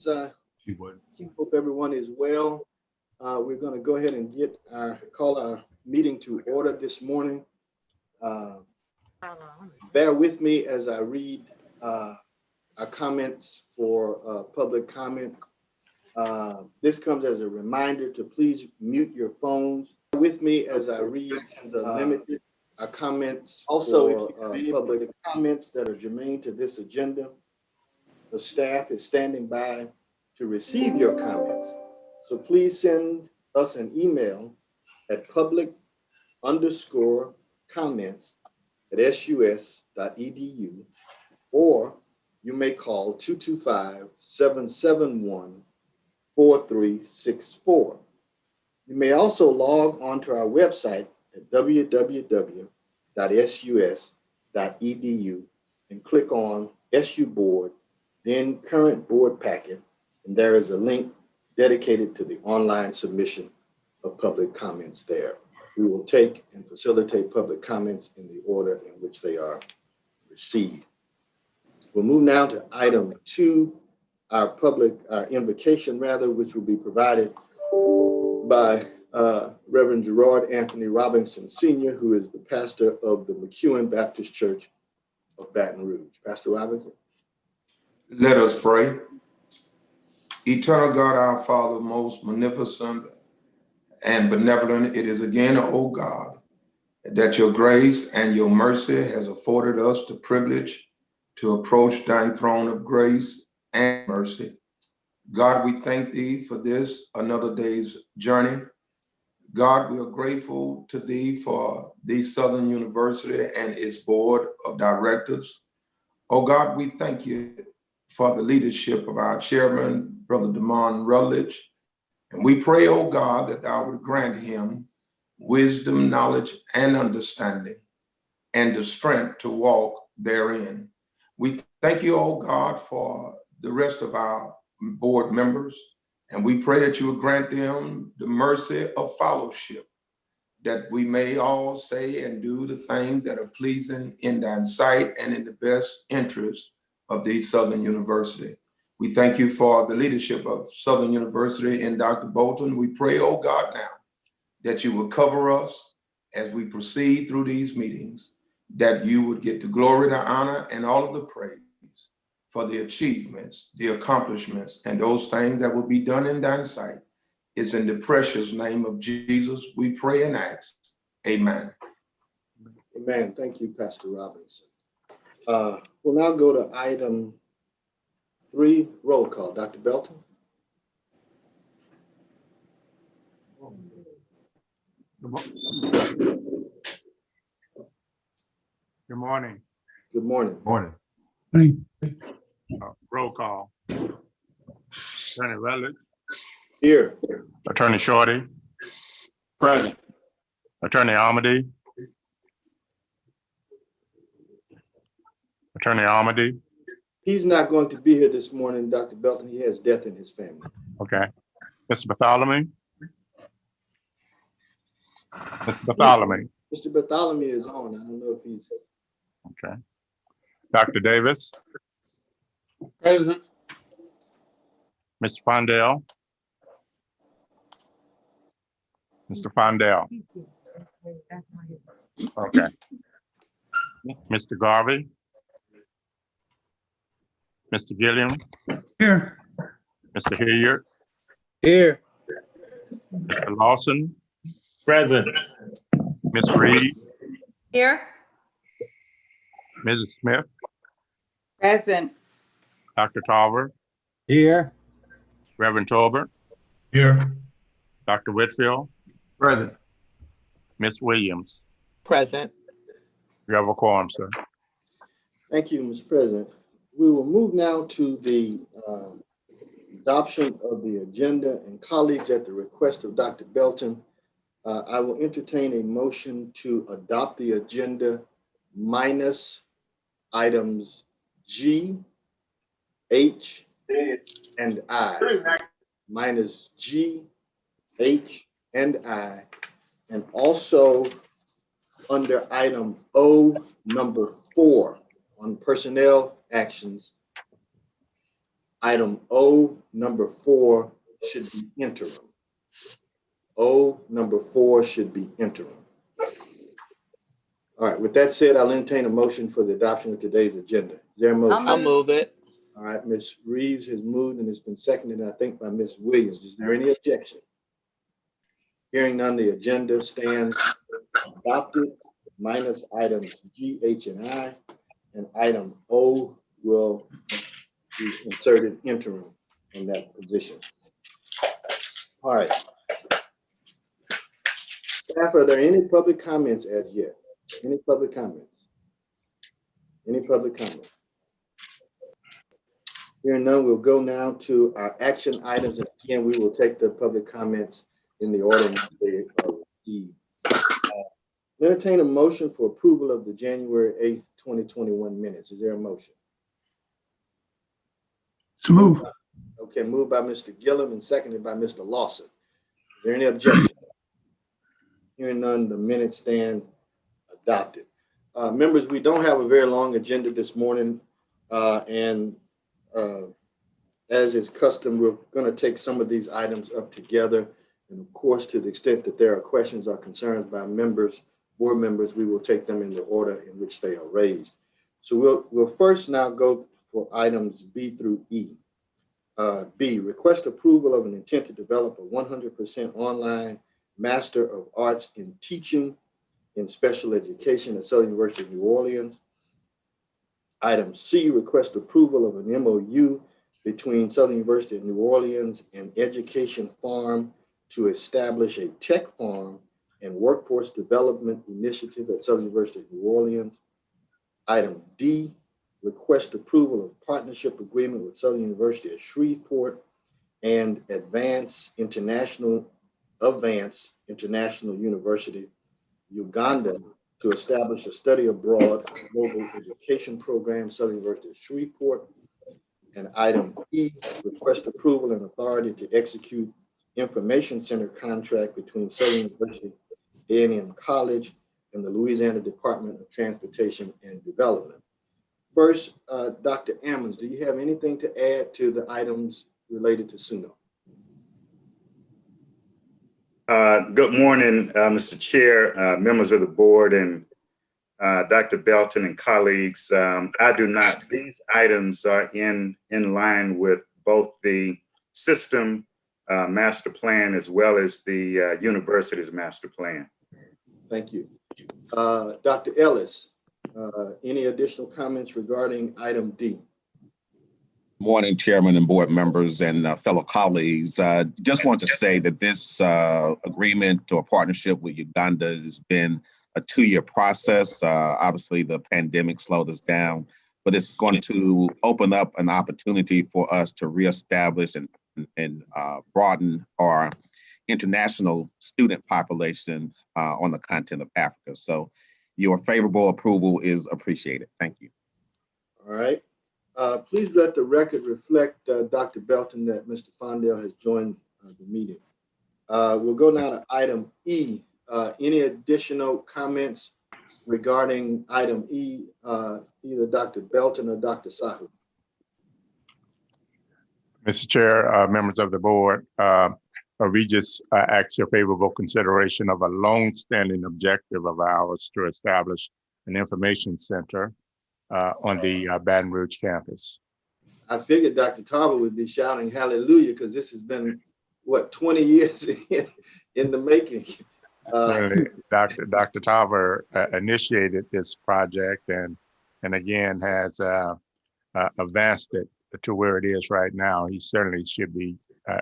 She would. Hope everyone is well. We're going to go ahead and call our meeting to order this morning. Bear with me as I read our comments for public comment. This comes as a reminder to please mute your phones. Bear with me as I read the limited comments. Also, public comments that are germane to this agenda. The staff is standing by to receive your comments. So please send us an email at public_comments@sus.edu, or you may call 225-771-4364. You may also log on to our website at www.sus.edu and click on SU Board, then Current Board Packet, and there is a link dedicated to the online submission of public comments there. We will take and facilitate public comments in the order in which they are received. We'll move now to item 2, our invocation, which will be provided by Reverend Gerard Anthony Robinson Sr., who is the pastor of the McEwen Baptist Church of Baton Rouge. Pastor Robinson. Let us pray. Eternal God, our Father, most magnificent and benevolent, it is again, O God, that your grace and your mercy has afforded us the privilege to approach thine throne of grace and mercy. God, we thank thee for this, another day's journey. God, we are grateful to thee for the Southern University and its board of directors. Oh God, we thank you for the leadership of our chairman, Brother Damon Rutledge. And we pray, oh God, that thou would grant him wisdom, knowledge, and understanding, and the strength to walk therein. We thank you, oh God, for the rest of our board members. And we pray that you would grant them the mercy of fellowship, that we may all say and do the things that are pleasing in thine sight and in the best interest of the Southern University. We thank you for the leadership of Southern University and Dr. Bolton. We pray, oh God, now that you would cover us as we proceed through these meetings, that you would get the glory, the honor, and all of the praise for the achievements, the accomplishments, and those things that will be done in thine sight. It's in the precious name of Jesus we pray and ask. Amen. Amen. Thank you, Pastor Robinson. We'll now go to item 3, roll call. Dr. Belton. Good morning. Good morning. Morning. Roll call. Attorney Rutledge. Here. Attorney Shorty. Present. Attorney Armady. Attorney Armady. He's not going to be here this morning, Dr. Belton. He has death in his family. Okay. Mr. Bartholomew. Mr. Bartholomew. Mr. Bartholomew is on. I don't know if he's. Okay. Dr. Davis. Present. Mr. Fondell. Mr. Fondell. Okay. Mr. Garvey. Mr. Gilliam. Here. Mr. Hilliard. Here. Mr. Lawson. Present. Ms. Reed. Here. Mrs. Smith. Present. Dr. Tarver. Here. Reverend Tolbert. Here. Dr. Whitfield. Present. Ms. Williams. Present. You have a quorum, sir. Thank you, Mr. President. We will move now to the adoption of the agenda, and colleagues, at the request of Dr. Belton, I will entertain a motion to adopt the agenda minus items G, H, and I. Minus G, H, and I. And also under item O, number 4 on personnel actions, Item O, number 4, should be interim. O, number 4, should be interim. All right, with that said, I'll entertain a motion for the adoption of today's agenda. Is there a motion? I'll move it. All right, Ms. Reeves has moved and it's been seconded, I think, by Ms. Williams. Is there any objection? Hearing none, the agenda stands adopted, minus items G, H, and I, and item O will be inserted interim in that position. All right. Staff, are there any public comments as yet? Any public comments? Any public comments? Hearing none, we'll go now to our action items. And again, we will take the public comments in the order they are received. Entertain a motion for approval of the January 8th, 2021 minutes. Is there a motion? So move. Okay, moved by Mr. Gillum and seconded by Mr. Lawson. Is there any objection? Hearing none, the minutes stand adopted. Members, we don't have a very long agenda this morning, and as is custom, we're going to take some of these items up together. And of course, to the extent that there are questions or concerns by members, board members, we will take them in the order in which they are raised. So we'll first now go for items B through E. B, request approval of an intent to develop a 100% online Master of Arts in Teaching in Special Education at Southern University of New Orleans. Item C, request approval of an MOU between Southern University of New Orleans and Education Farm to establish a tech farm and workforce development initiative at Southern University of New Orleans. Item D, request approval of partnership agreement with Southern University of Shreveport and Advance International University, Uganda, to establish a study abroad global education program, Southern University of Shreveport. And item E, request approval and authority to execute information center contract between Southern University A&M College and the Louisiana Department of Transportation and Development. First, Dr. Ammons, do you have anything to add to the items related to SUNO? Good morning, Mr. Chair, members of the board, and Dr. Belton and colleagues. I do not, these items are in line with both the system master plan as well as the university's master plan. Thank you. Dr. Ellis, any additional comments regarding item D? Morning, Chairman and board members and fellow colleagues. Just want to say that this agreement or partnership with Uganda has been a 2-year process. Obviously, the pandemic slowed us down, but it's going to open up an opportunity for us to reestablish and broaden our international student population on the continent of Africa. So your favorable approval is appreciated. Thank you. All right. Please let the record reflect, Dr. Belton, that Mr. Fondale has joined the meeting. We'll go now to item E. Any additional comments regarding item E, either Dr. Belton or Dr. Sahu? Mr. Chair, members of the board, we just ask your favorable consideration of a long-standing objective of ours to establish an information center on the Baton Rouge campus. I figured Dr. Tarver would be shouting hallelujah because this has been, what, 20 years in the making. Dr. Tarver initiated this project and again has advanced it to where it is right now. He certainly should be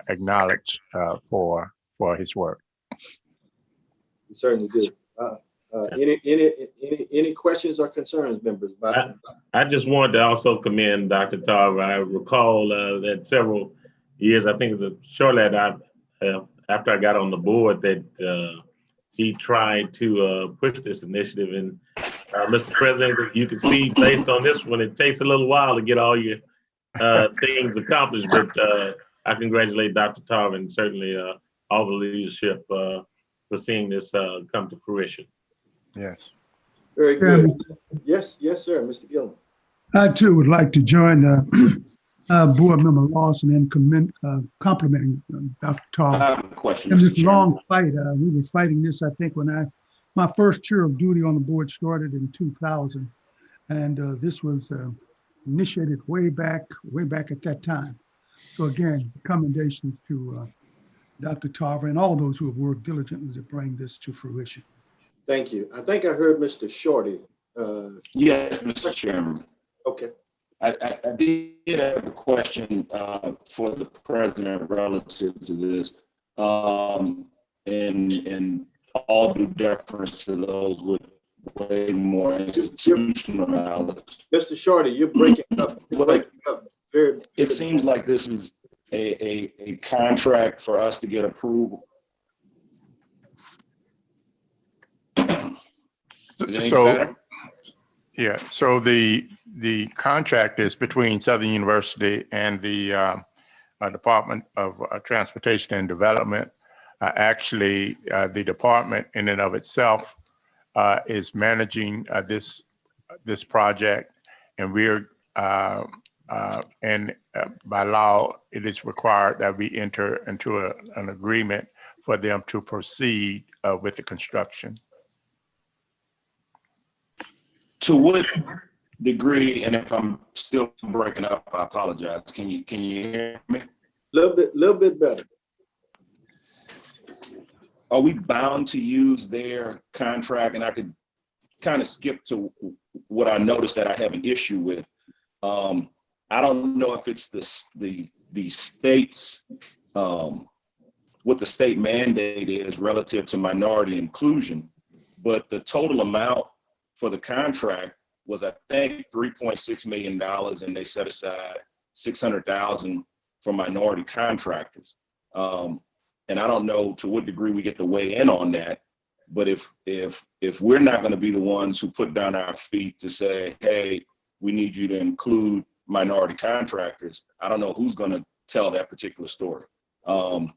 acknowledged for his work. You certainly do. Any questions or concerns, members? I just wanted to also commend Dr. Tarver. I recall that several years, I think it was shortly after I got on the board, that he tried to push this initiative. And Mr. President, you can see based on this one, it takes a little while to get all your things accomplished, but I congratulate Dr. Tarver and certainly all the leadership for seeing this come to fruition. Yes. Very good. Yes, sir, Mr. Gillum. I too would like to join Board Member Lawson and complimenting Dr. I Tarver. have a question, In Mr. this Chairman. long fight, we were fighting this, I think, when my first tour of duty on the board started in 2000. And this was initiated way back at that time. So again, commendations to Dr. Tarver and all those who have worked diligently to bring this to fruition. Thank you. I think I heard Mr. Shorty. Yes, Mr. Chairman. Okay. I did have a question for the president relative to this, and all due deference to those with way more institutional knowledge. Mr. Shorty, you're breaking up. You're breaking up. It seems like this is a contract for us to get approval. So, yeah, so the contract is between Southern University and the Department of Transportation and Development. Actually, the department in and of itself is managing this project, and we're by law, it is required that we enter into an agreement for them to proceed with the construction. To what degree, and if I'm still breaking up, I apologize. Can you hear me? Little bit better. Are we bound to use their contract? And I could kind of skip to what I noticed that I have an issue with. I don't know if it's the state's, what the state mandate is relative to minority inclusion, but the total amount for the contract was, I think, $3.6 million, and they set aside $600,000 for minority contractors. And I don't know to what degree we get to weigh in on that, but if we're not going to be the ones who put down our feet to say, hey, we need you to include minority contractors, I don't know who's going to tell that particular story. And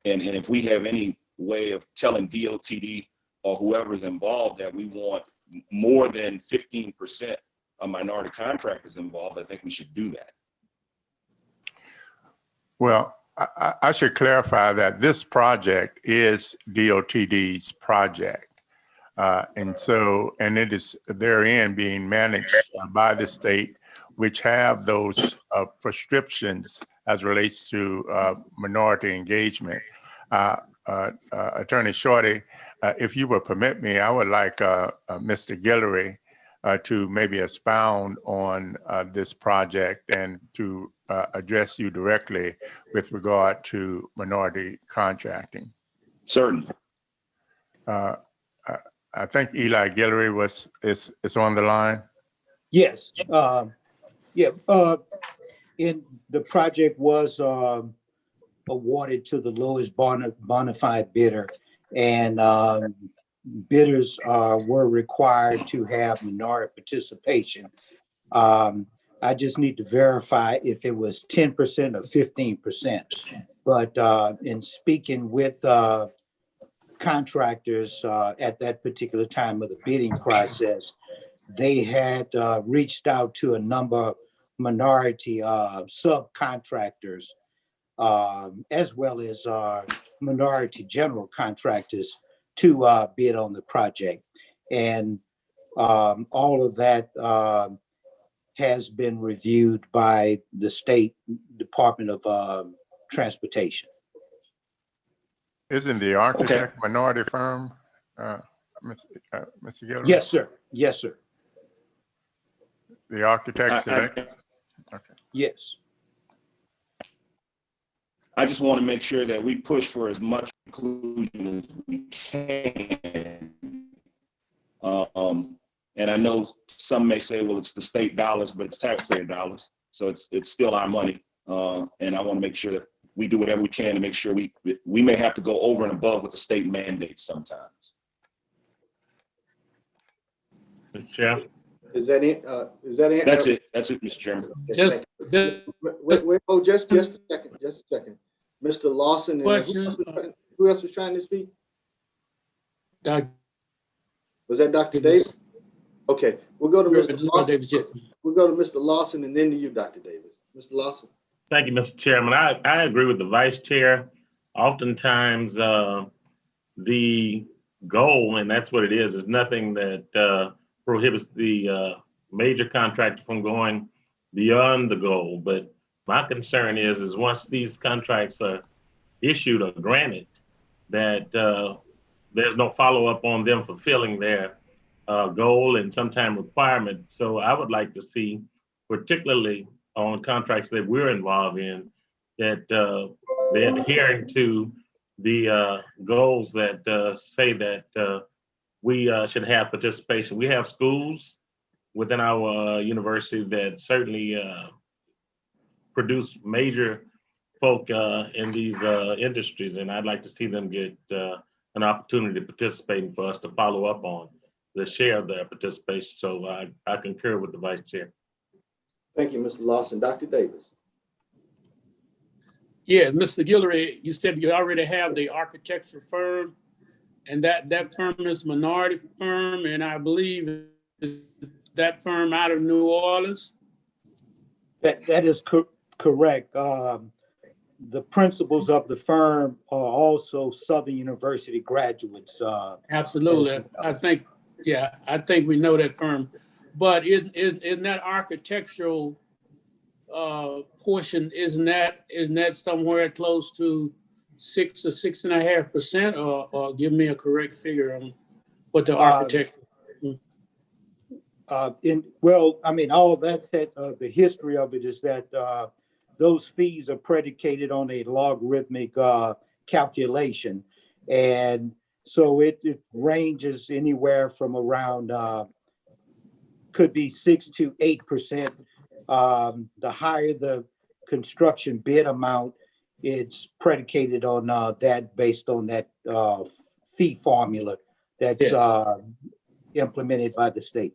if we have any way of telling DOTD or whoever's involved that we want more than 15% of minority contractors involved, I think we should do that. Well, I should clarify that this project is DOTD's project. And it is therein being managed by the state, which have those prescriptions as relates to minority engagement. Attorney Shorty, if you would permit me, I would like Mr. Guillory to maybe expound on this project and to address you directly with regard to minority contracting. Certainly. I think Eli Guillory is on the line. Yes. In the project was awarded to the lowest bona fide bidder, and bidders were required to have minority participation. I just need to verify if it was 10% or 15%. But in speaking with contractors at that particular time of the bidding process, they had reached out to a number of minority subcontractors, as well as minority general contractors to bid on the project. And all of that has been reviewed by the State Department of Transportation. Isn't the architect minority firm, Mr. Guillory? Yes, sir. Yes, sir. The architect selected? Okay. Yes. I just want to make sure that we push for as much inclusion as we can. And I know some may say, well, it's the state dollars, but it's taxpayer dollars. So it's still our money. And I want to make sure that we do whatever we can to make sure we may have to go over and above what the state mandates sometimes. Mr. Chair. Is that it? That's it. That's it, Mr. Chairman. Okay, wait, oh, just a second. Mr. Lawson, and who else was trying to speak? Was that Dr. Davis? Okay, we'll go to Mr. Lawson. We'll go to Mr. Lawson and then to you, Dr. Davis. Mr. Lawson? Thank you, Mr. Chairman. I agree with the vice chair. Oftentimes, the goal, and that's what it is nothing that prohibits the major contractor from going beyond the goal. But my concern is once these contracts are issued or granted, that there's no follow-up on them fulfilling their goal and sometime requirement. So I would like to see, particularly on contracts that we're involved in, that they're adhering to the goals that say that we should have participation. We have schools within our university that certainly produce major folk in these industries, and I'd like to see them get an opportunity to participate and for us to follow up on the share of their participation. So I concur with the vice chair. Thank you, Mr. Lawson. Dr. Davis? Yes, Mr. Guillory, you said you already have the architectural firm, and that firm is a minority firm, and I believe that firm out of New Orleans. That is correct. The principals of the firm are also Southern University graduates. Absolutely. I think we know that firm. But in that architectural portion, isn't that somewhere close to 6 or 6.5%, or give me a correct figure on what the architect? All that said, the history of it is that those fees are predicated on a logarithmic calculation. And so it ranges anywhere from around, could be 6 to 8%. The higher the construction bid amount, it's predicated on that based on that fee formula that's implemented by the state.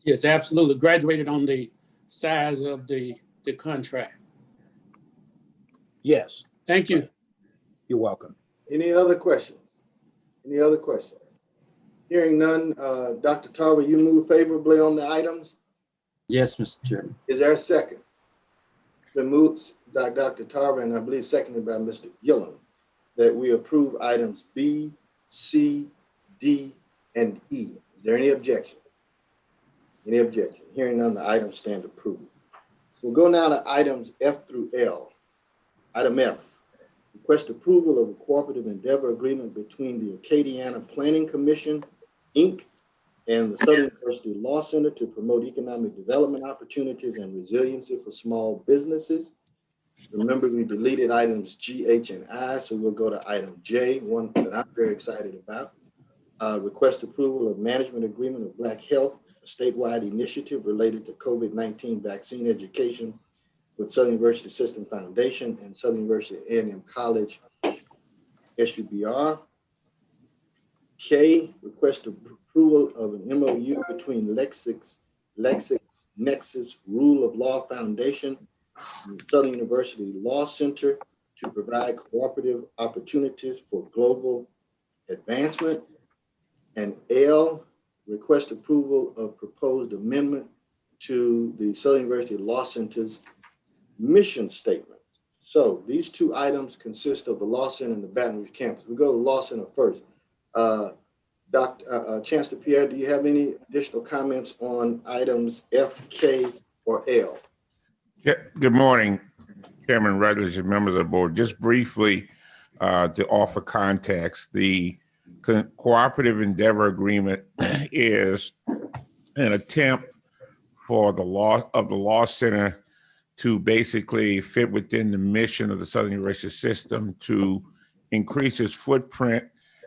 Yes, absolutely. Graduated on the size of the contract. Yes. Thank you. You're welcome. Any other questions? Any other questions? Hearing none, Dr. Tarver, you move favorably on the items? Yes, Mr. Chairman. Is there a second? It's been moved by Dr. Tarver and I believe seconded by Mr. Gillen that we approve items B, C, D, and E. Is there any objection? Any objection? Hearing none, the items stand approved. We'll go now to items F through L. Item F, request approval of a cooperative endeavor agreement between the Acadiana Planning Commission, Inc. and the Southern University Law Center to promote economic development opportunities and resiliency for small businesses. Remember, we deleted items G, H, and I, so we'll go to item J, one that I'm very excited about. Request approval of management agreement of Black Health, a statewide initiative related to COVID-19 vaccine education with Southern University System Foundation and Southern University A&M College, SUBR. K, request approval of an MOU between LexisNexis Rule of Law Foundation and Southern University Law Center to provide cooperative opportunities for global advancement. And L, request approval of proposed amendment to the Southern University Law Center's mission statement. So these two items consist of the Law Center and the Baton Rouge campus. We go to the Law Center first. Chancellor Pierre, do you have any additional comments on items F, K, or L? Yeah, good morning, Chairman Rutledge and members of the board. Just briefly to offer context, the cooperative endeavor agreement is an attempt for the Law Center to basically fit within the mission of the Southern University system to increase its footprint.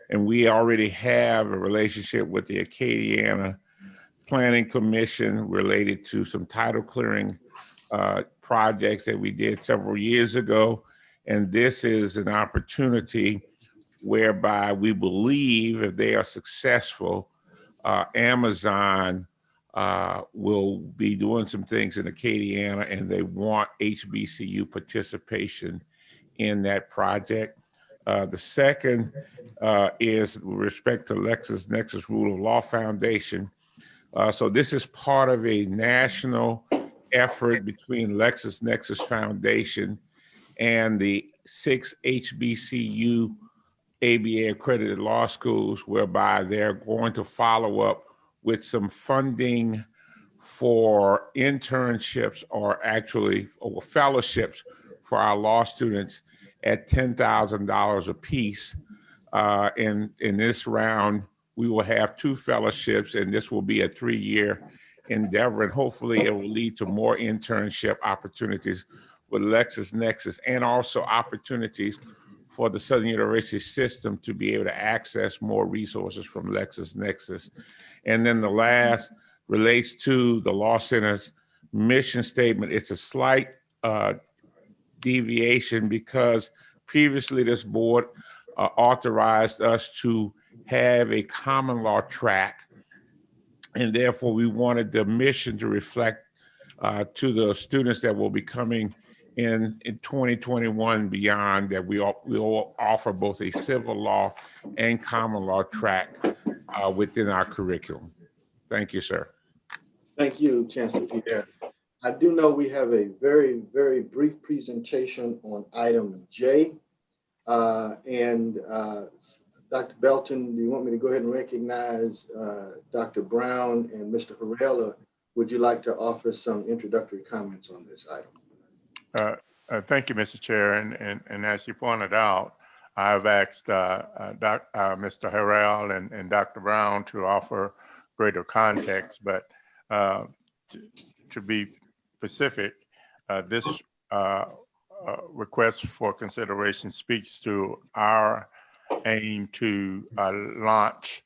And we already have a relationship with the Acadiana Planning Commission related to some title clearing projects that we did several years ago. And this is an opportunity whereby we believe if they are successful, Amazon will be doing some things in Acadiana and they want HBCU participation in that project. The second is with respect to LexisNexis Rule of Law Foundation. So this is part of a national effort between LexisNexis Foundation and the 6 HBCU ABA accredited law schools, whereby they're going to follow up with some funding for internships or fellowships for our law students at $10,000 apiece. In this round, we will have 2 fellowships, and this will be a 3-year endeavor, and hopefully it will lead to more internship opportunities with LexisNexis, and also opportunities for the Southern University system to be able to access more resources from LexisNexis. And then the last relates to the Law Center's mission statement. It's a slight deviation because previously this board authorized us to have a common law track, and therefore we wanted the mission to reflect to the students that will be coming in 2021 beyond, that we will offer both a civil law and common law track within our curriculum. Thank you, sir. Thank you, Chancellor Pierre. I do know we have a very, very brief presentation on item J. Dr. Belton, do you want me to go ahead and recognize Dr. Brown and Mr. Harrell, or would you like to offer some introductory comments on this item? Thank you, Mr. Chair. And as you pointed out, I've asked Mr. Harrell and Dr. Brown to offer greater context, but to be specific, this request for consideration speaks to our aim to launch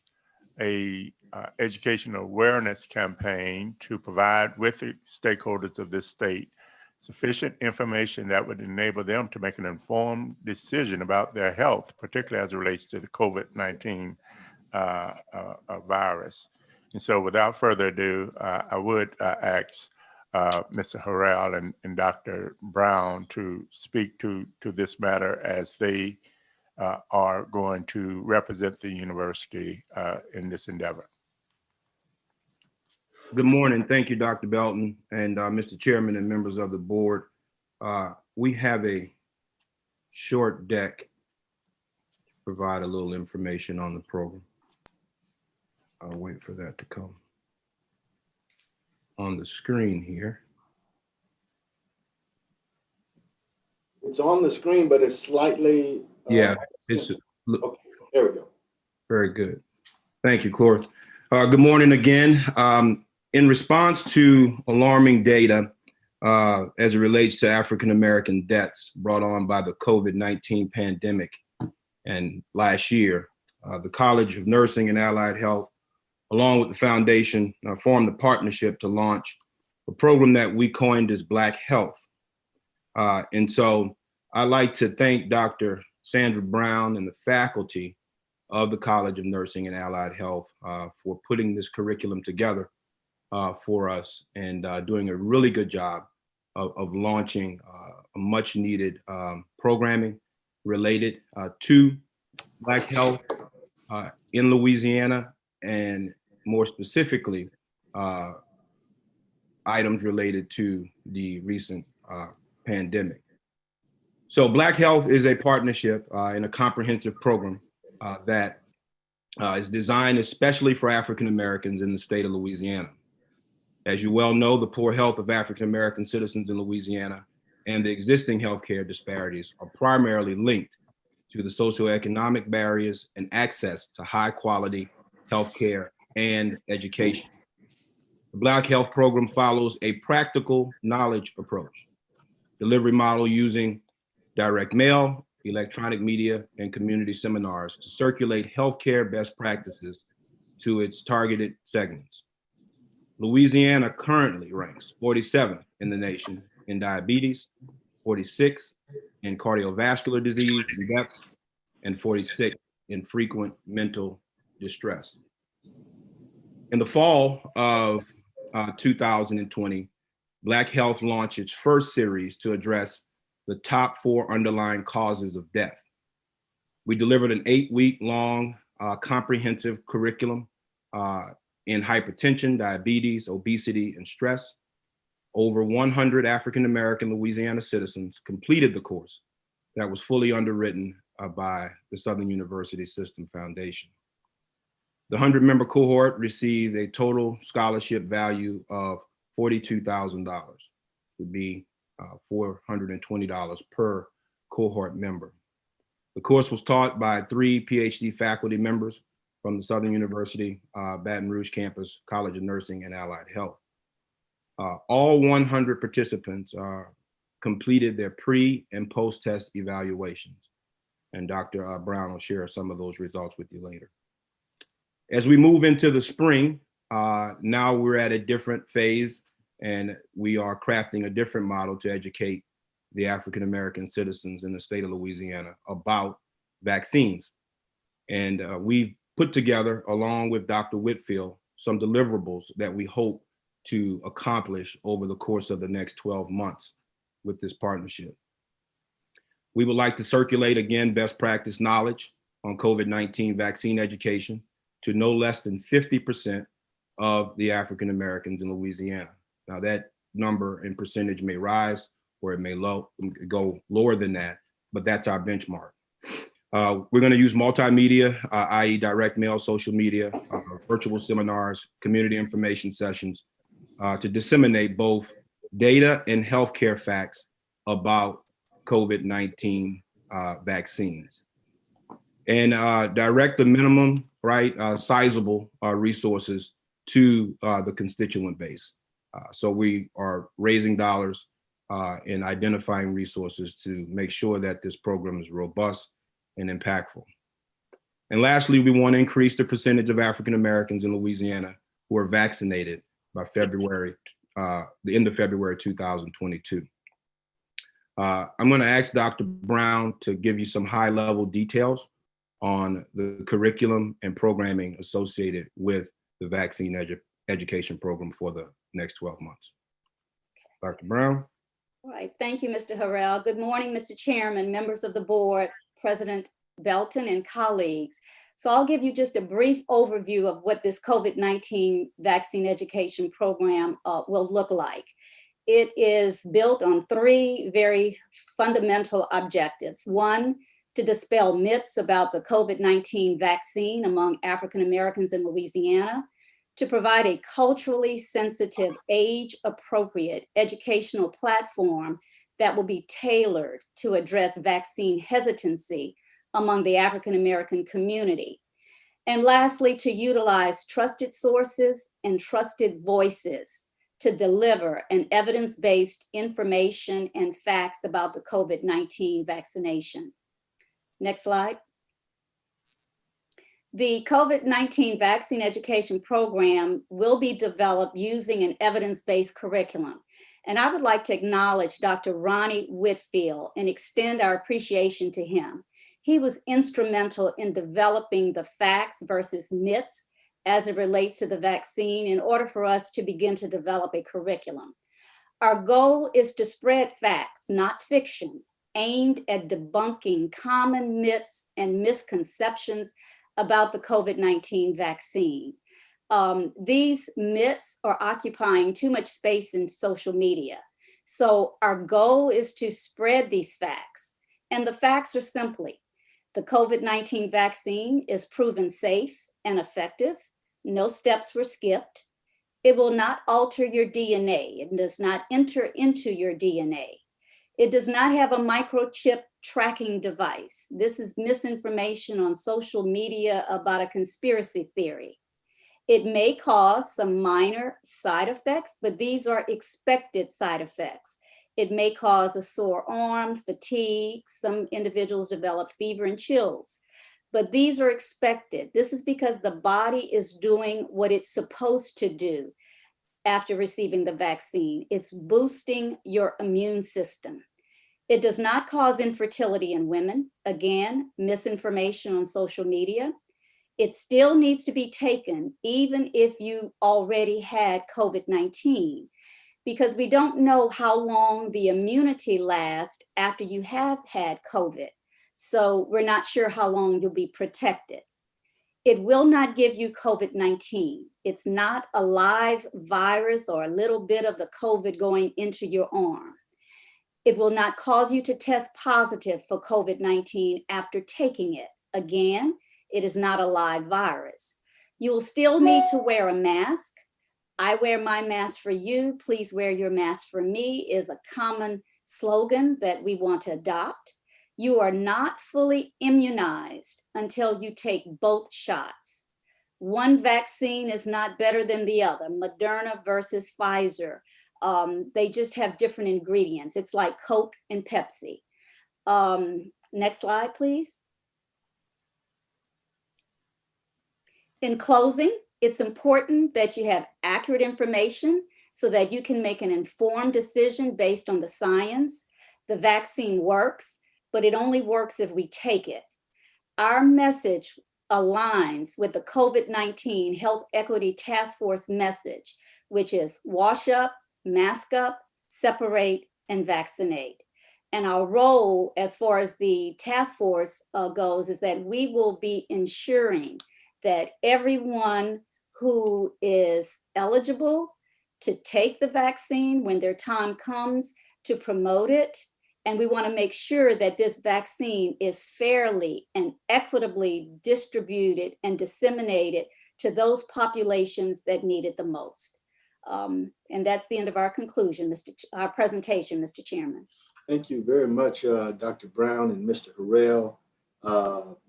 a educational awareness campaign to provide with the stakeholders of this state sufficient information that would enable them to make an informed decision about their health, particularly as it relates to the COVID-19 virus. And so without further ado, I would ask Mr. Harrell and Dr. Brown to speak to this matter as they are going to represent the university in this endeavor. Good morning. Thank you, Dr. Belton and Mr. Chairman and members of the board. We have a short deck to provide a little information on the program. I'll wait for that to come on the screen here. It's on the screen, but it's slightly. Yeah, it's. Okay, there we go. Very good. Thank you, Clorth. Good morning again. In response to alarming data as it relates to African-American deaths brought on by the COVID-19 pandemic, and last year, the College of Nursing and Allied Health, along with the foundation, formed a partnership to launch a program that we coined as Black Health. And so I'd like to thank Dr. Sandra Brown and the faculty of the College of Nursing and Allied Health for putting this curriculum together for us and doing a really good job of launching a much needed programming related to Black Health in Louisiana, and more specifically, items related to the recent pandemic. So Black Health is a partnership and a comprehensive program that is designed especially for African Americans in the state of Louisiana. As you well know, the poor health of African American citizens in Louisiana and the existing healthcare disparities are primarily linked to the socioeconomic barriers and access to high quality healthcare and education. The Black Health program follows a practical knowledge approach, delivery model using direct mail, electronic media, and community seminars to circulate healthcare best practices to its targeted segments. Louisiana currently ranks 47th in the nation in diabetes, 46th in cardiovascular disease and deaths, and 46th in frequent mental distress. In the fall of 2020, Black Health launched its first series to address the top 4 underlying causes of death. We delivered an 8-week long comprehensive curriculum in hypertension, diabetes, obesity, and stress. Over 100 African-American Louisiana citizens completed the course that was fully underwritten by the Southern University System Foundation. The 100-member cohort received a total scholarship value of $42,000, would be $420 per cohort member. The course was taught by 3 PhD faculty members from the Southern University Baton Rouge campus, College of Nursing and Allied Health. All 100 participants completed their pre and post-test evaluations. And Dr. Brown will share some of those results with you later. As we move into the spring, now we're at a different phase and we are crafting a different model to educate the African-American citizens in the state of Louisiana about vaccines. And we've put together, along with Dr. Whitfield, some deliverables that we hope to accomplish over the course of the next 12 months with this partnership. We would like to circulate, again, best practice knowledge on COVID-19 vaccine education to no less than 50% of the African Americans in Louisiana. Now that number in percentage may rise or it may go lower than that, but that's our benchmark. We're going to use multimedia, i.e. direct mail, social media, virtual seminars, community information sessions to disseminate both data and healthcare facts about COVID-19 vaccines. And direct the minimum, sizable resources to the constituent base. So we are raising dollars and identifying resources to make sure that this program is robust and impactful. And lastly, we want to increase the percentage of African Americans in Louisiana who are vaccinated by February, the end of February 2022. I'm going to ask Dr. Brown to give you some high-level details on the curriculum and programming associated with the vaccine education program for the next 12 months. Dr. Brown. All right, thank you, Mr. Harrell. Good morning, Mr. Chairman, members of the board, President Belton, and colleagues. So I'll give you just a brief overview of what this COVID-19 vaccine education program will look like. It is built on 3 very fundamental objectives. 1, to dispel myths about the COVID-19 vaccine among African Americans in Louisiana, to provide a culturally sensitive, age-appropriate educational platform that will be tailored to address vaccine hesitancy among the African American community. And lastly, to utilize trusted sources and trusted voices to deliver an evidence-based information and facts about the COVID-19 vaccination. Next slide. The COVID-19 vaccine education program will be developed using an evidence-based curriculum. And I would like to acknowledge Dr. Ronnie Whitfield and extend our appreciation to him. He was instrumental in developing the facts versus myths as it relates to the vaccine in order for us to begin to develop a curriculum. Our goal is to spread facts, not fiction, aimed at debunking common myths and misconceptions about the COVID-19 vaccine. These myths are occupying too much space in social media. So our goal is to spread these facts. And the facts are simply, the COVID-19 vaccine is proven safe and effective. No steps were skipped. It will not alter your DNA. It does not enter into your DNA. It does not have a microchip tracking device. This is misinformation on social media about a conspiracy theory. It may cause some minor side effects, but these are expected side effects. It may cause a sore arm, fatigue. Some individuals develop fever and chills, but these are expected. This is because the body is doing what it's supposed to do after receiving the vaccine. It's boosting your immune system. It does not cause infertility in women. Again, misinformation on social media. It still needs to be taken even if you already had COVID-19, because we don't know how long the immunity lasts after you have had COVID. So we're not sure how long you'll be protected. It will not give you COVID-19. It's not a live virus or a little bit of the COVID going into your arm. It will not cause you to test positive for COVID-19 after taking it. Again, it is not a live virus. You will still need to wear a mask. I wear my mask for you, please wear your mask for me is a common slogan that we want to adopt. You are not fully immunized until you take both shots. One vaccine is not better than the other, Moderna versus Pfizer. They just have different ingredients. It's like Coke and Pepsi. Next slide, please. In closing, it's important that you have accurate information so that you can make an informed decision based on the science. The vaccine works, but it only works if we take it. Our message aligns with the COVID-19 Health Equity Task Force message, which is wash up, mask up, separate, and vaccinate. And our role as far as the task force goes is that we will be ensuring that everyone who is eligible to take the vaccine when their time comes to promote it. And we want to make sure that this vaccine is fairly and equitably distributed and disseminated to those populations that need it the most. And that's the end of our conclusion, our presentation, Mr. Chairman. Thank you very much, Dr. Brown and Mr. Harrell.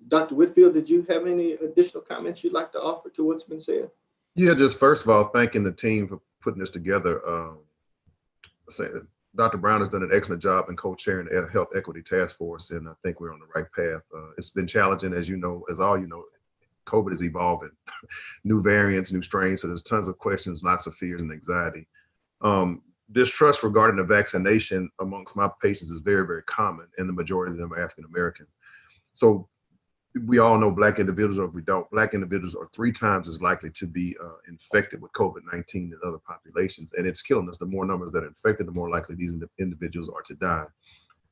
Dr. Whitfield, did you have any additional comments you'd like to offer to what's been said? Yeah, just first of all, thanking the team for putting this together. Dr. Brown has done an excellent job in co-chairing the Health Equity Task Force, and I think we're on the right path. It's been challenging, as you know, as all you know, COVID is evolving, new variants, new strains, so there's tons of questions, lots of fears and anxiety. Distrust regarding the vaccination amongst my patients is very, very common, and the majority of them are African-American. So we all know Black individuals, or if we don't, Black individuals are 3 times as likely to be infected with COVID-19 than other populations. And it's killing us. The more numbers that are infected, the more likely these individuals are to die.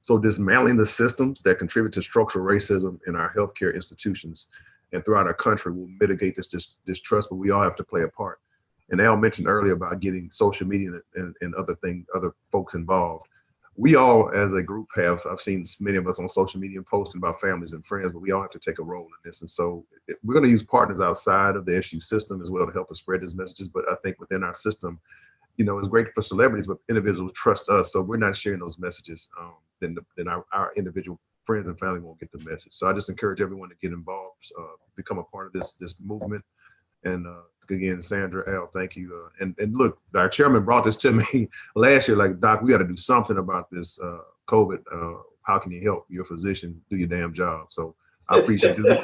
So dismantling the systems that contribute to structural racism in our healthcare institutions and throughout our country will mitigate this distrust, but we all have to play a part. And Al mentioned earlier about getting social media and other folks involved. We all, as a group, I've seen many of us on social media posting about families and friends, but we all have to take a role in this. And so we're going to use partners outside of the SU system as well to help us spread these messages. But I think within our system, you know, it's great for celebrities, but individuals trust us. So we're not sharing those messages, then our individual friends and family won't get the message. So I just encourage everyone to get involved, become a part of this movement. And again, Sandra, Al, thank you. And look, our chairman brought this to me last year, like, Doc, we got to do something about this COVID. How can you help? You're a physician, do your damn job. So I appreciate you. I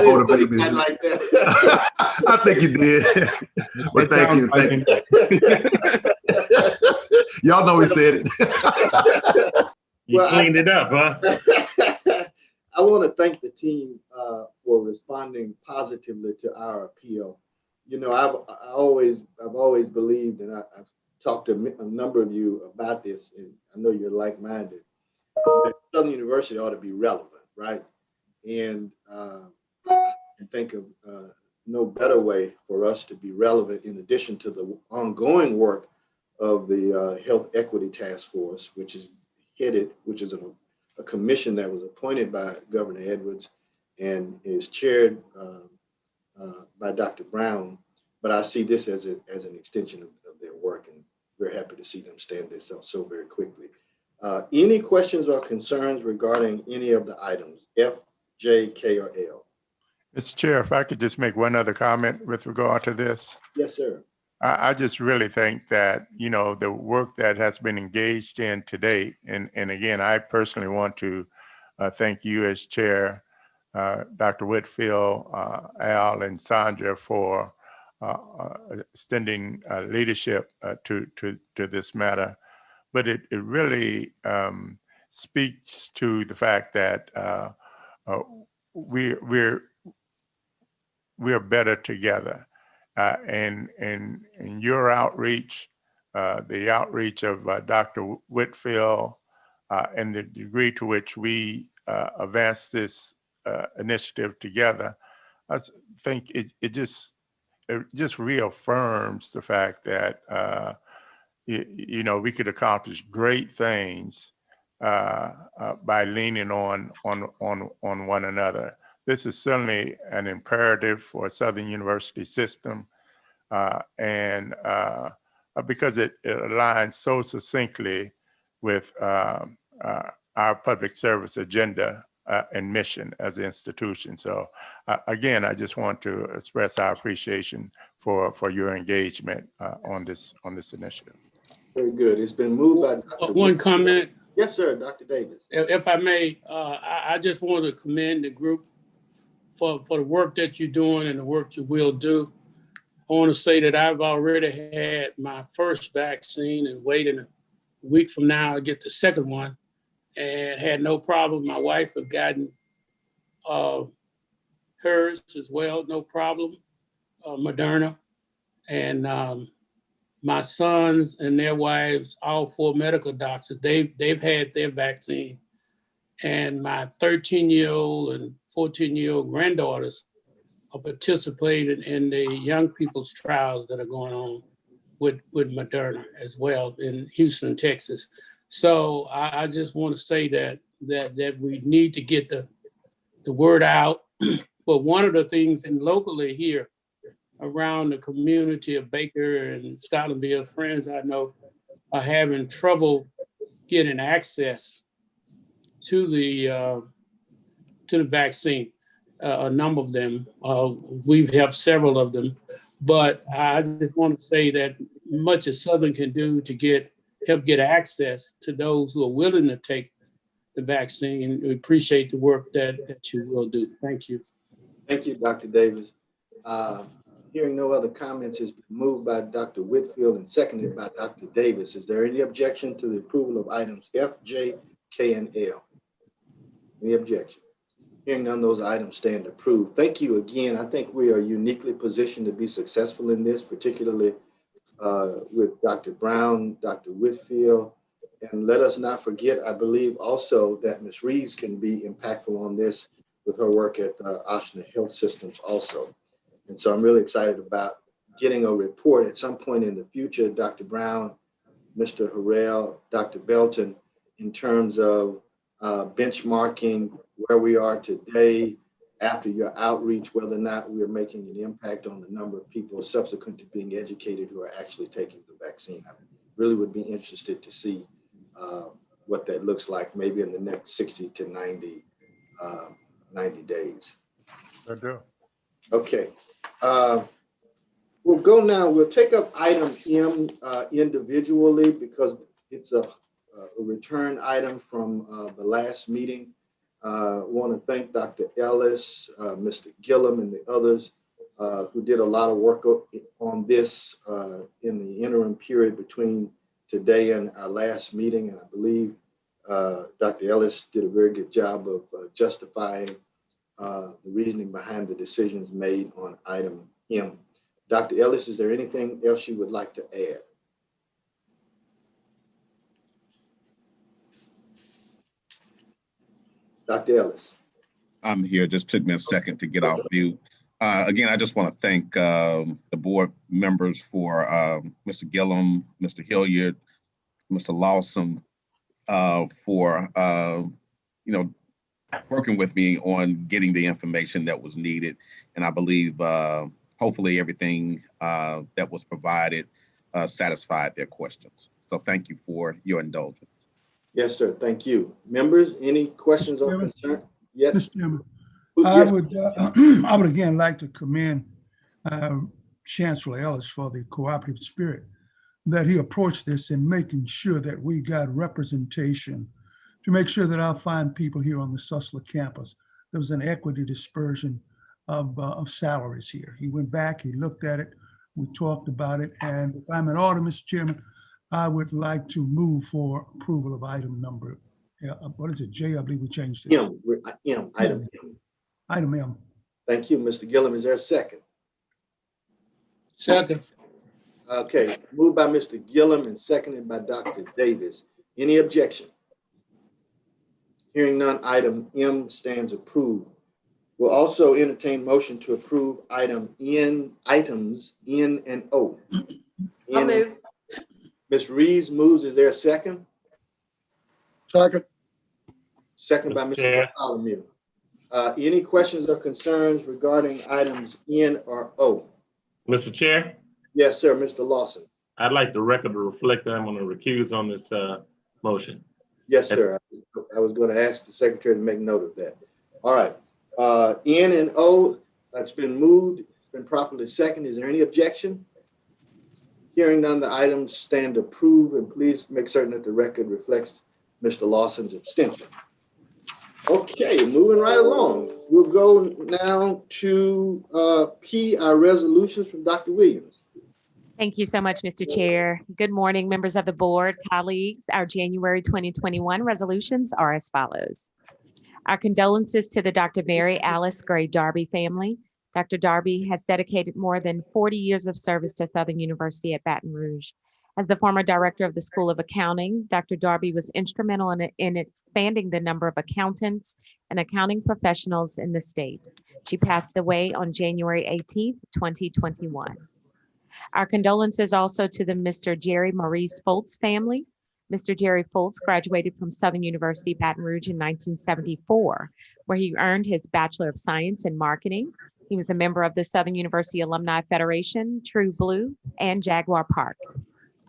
didn't put it like that. I think you did. But thank you. Thank you. Y'all know he said it. You cleaned it up, huh? I want to thank the team for responding positively to our appeal. You know, I've always believed, and I've talked to a number of you about this, and I know you're like-minded. Southern University ought to be relevant, right? And I can think of no better way for us to be relevant in addition to the ongoing work of the Health Equity Task Force, which is a commission that was appointed by Governor Edwards and is chaired by Dr. Brown. But I see this as an extension of their work, and we're happy to see them stand this up so very quickly. Any questions or concerns regarding any of the items, F, J, K, or L? Mr. Chair, if I could just make one other comment with regard to this. Yes, sir. I just really think that, you know, the work that has been engaged in today, and again, I personally want to thank you as chair, Dr. Whitfield, Al, and Sandra for extending leadership to this matter. But it really speaks to the fact that we're better together. And your outreach, the outreach of Dr. Whitfield, and the degree to which we advance this initiative together, think it just reaffirms the fact that you know, we could accomplish great things by leaning on one another. This is certainly an imperative for a Southern University system, and because it aligns so succinctly with our public service agenda and mission as an institution. So again, I just want to express our appreciation for your engagement on this initiative. Very good. It's been moved by Dr. One comment. Yes, sir, Dr. Davis. If I may, I just want to commend the group for the work that you're doing and the work you will do. I want to say that I've already had my first vaccine and waiting a week from now I get the second one and had no problem. My wife have gotten hers as well, no problem, Moderna. And my sons and their wives, all 4 medical doctors, they've had their vaccine. And my 13-year-old and 14-year-old granddaughters are participating in the young people's trials that are going on with Moderna as well in Houston, Texas. So I just want to say that we need to get the word out. But one of the things locally here around the community of Baker and Scotlandville, friends I know are having trouble getting access to the vaccine. A number of them, we have several of them, but I just want to say that much as Southern can do to help get access to those who are willing to take the vaccine. We appreciate the work that you will do. Thank you. Thank you, Dr. Davis. Hearing no other comments, has been moved by Dr. Whitfield and seconded by Dr. Davis. Is there any objection to the approval of items F, J, K, and L? Any objection? Hearing none, those items stand approved. Thank you again. I think we are uniquely positioned to be successful in this, particularly with Dr. Brown, Dr. Whitfield. And let us not forget, I believe also that Ms. Reeves can be impactful on this with her work at Oshner Health Systems also. And so I'm really excited about getting a report at some point in the future, Dr. Brown, Mr. Harrell, Dr. Belton, in terms of benchmarking where we are today after your outreach, whether or not we are making an impact on the number of people subsequent to being educated who are actually taking the vaccine. I really would be interested to see what that looks like maybe in the next 60 to 90 days. I do. Okay. We'll go now. We'll take up item M individually because it's a return item from the last meeting. I want to thank Dr. Ellis, Mr. Gillum, and the others who did a lot of work on this in the interim period between today and our last meeting. And I believe Dr. Ellis did a very good job of justifying the reasoning behind the decisions made on item M. Dr. Ellis, is there anything else you would like to add? Dr. Ellis. I'm here. Just took me a second to get off mute. Again, I just want to thank the board members for Mr. Gillum, Mr. Hilliard, Mr. Lawson for working with me on getting the information that was needed. And I believe hopefully everything that was provided satisfied their questions. So thank you for your indulgence. Yes, sir. Thank you. Members, any questions or concerns? Yes. Mr. Chairman, Yes. I would again like to commend Chancellor Ellis for the cooperative spirit that he approached this in making sure that we got representation to make sure that our fine people here on the Susler campus, there was an equity dispersion of salaries here. He went back, he looked at it, we talked about it, and if I'm in order, Mr. Chairman, I would like to move for approval of item number, what is it, J? I believe we changed it. Item M. Item M. Thank you, Mr. Gillum. Is there a second? Second. Okay, moved by Mr. Gillum and seconded by Dr. Davis. Any objection? Hearing none, item M stands approved. We'll also entertain motion to approve items N and O. I'll move. Ms. Reeves moves. Is there a second? Second. Second by Mr. Mr. Chair. Bartholomew. Any questions or concerns regarding items N or O? Mr. Chair, Yes, sir, Mr. Lawson. I'd like the record to reflect that I'm going to recuse on this motion. Yes, sir. I was going to ask the secretary to make note of that. All right. N and O, it's been moved. It's been properly seconded. Is there any objection? Hearing none, the items stand approved, and please make certain that the record reflects Mr. Lawson's abstention. Okay, moving right along. We'll go now to P, our resolutions from Dr. Williams. Thank you so much, Mr. Chair. Good morning, members of the board, colleagues. Our January 2021 resolutions are as follows. Our condolences to the Dr. Mary Alice Gray Darby family. Dr. Darby has dedicated more than 40 years of service to Southern University at Baton Rouge. As the former director of the School of Accounting, Dr. Darby was instrumental in expanding the number of accountants and accounting professionals in the state. She passed away on January 18th, 2021. Our condolences also to the Mr. Jerry Maurice Foltz family. Mr. Jerry Foltz graduated from Southern University Baton Rouge in 1974, where he earned his Bachelor of Science in Marketing. He was a member of the Southern University Alumni Federation, True Blue, and Jaguar Park.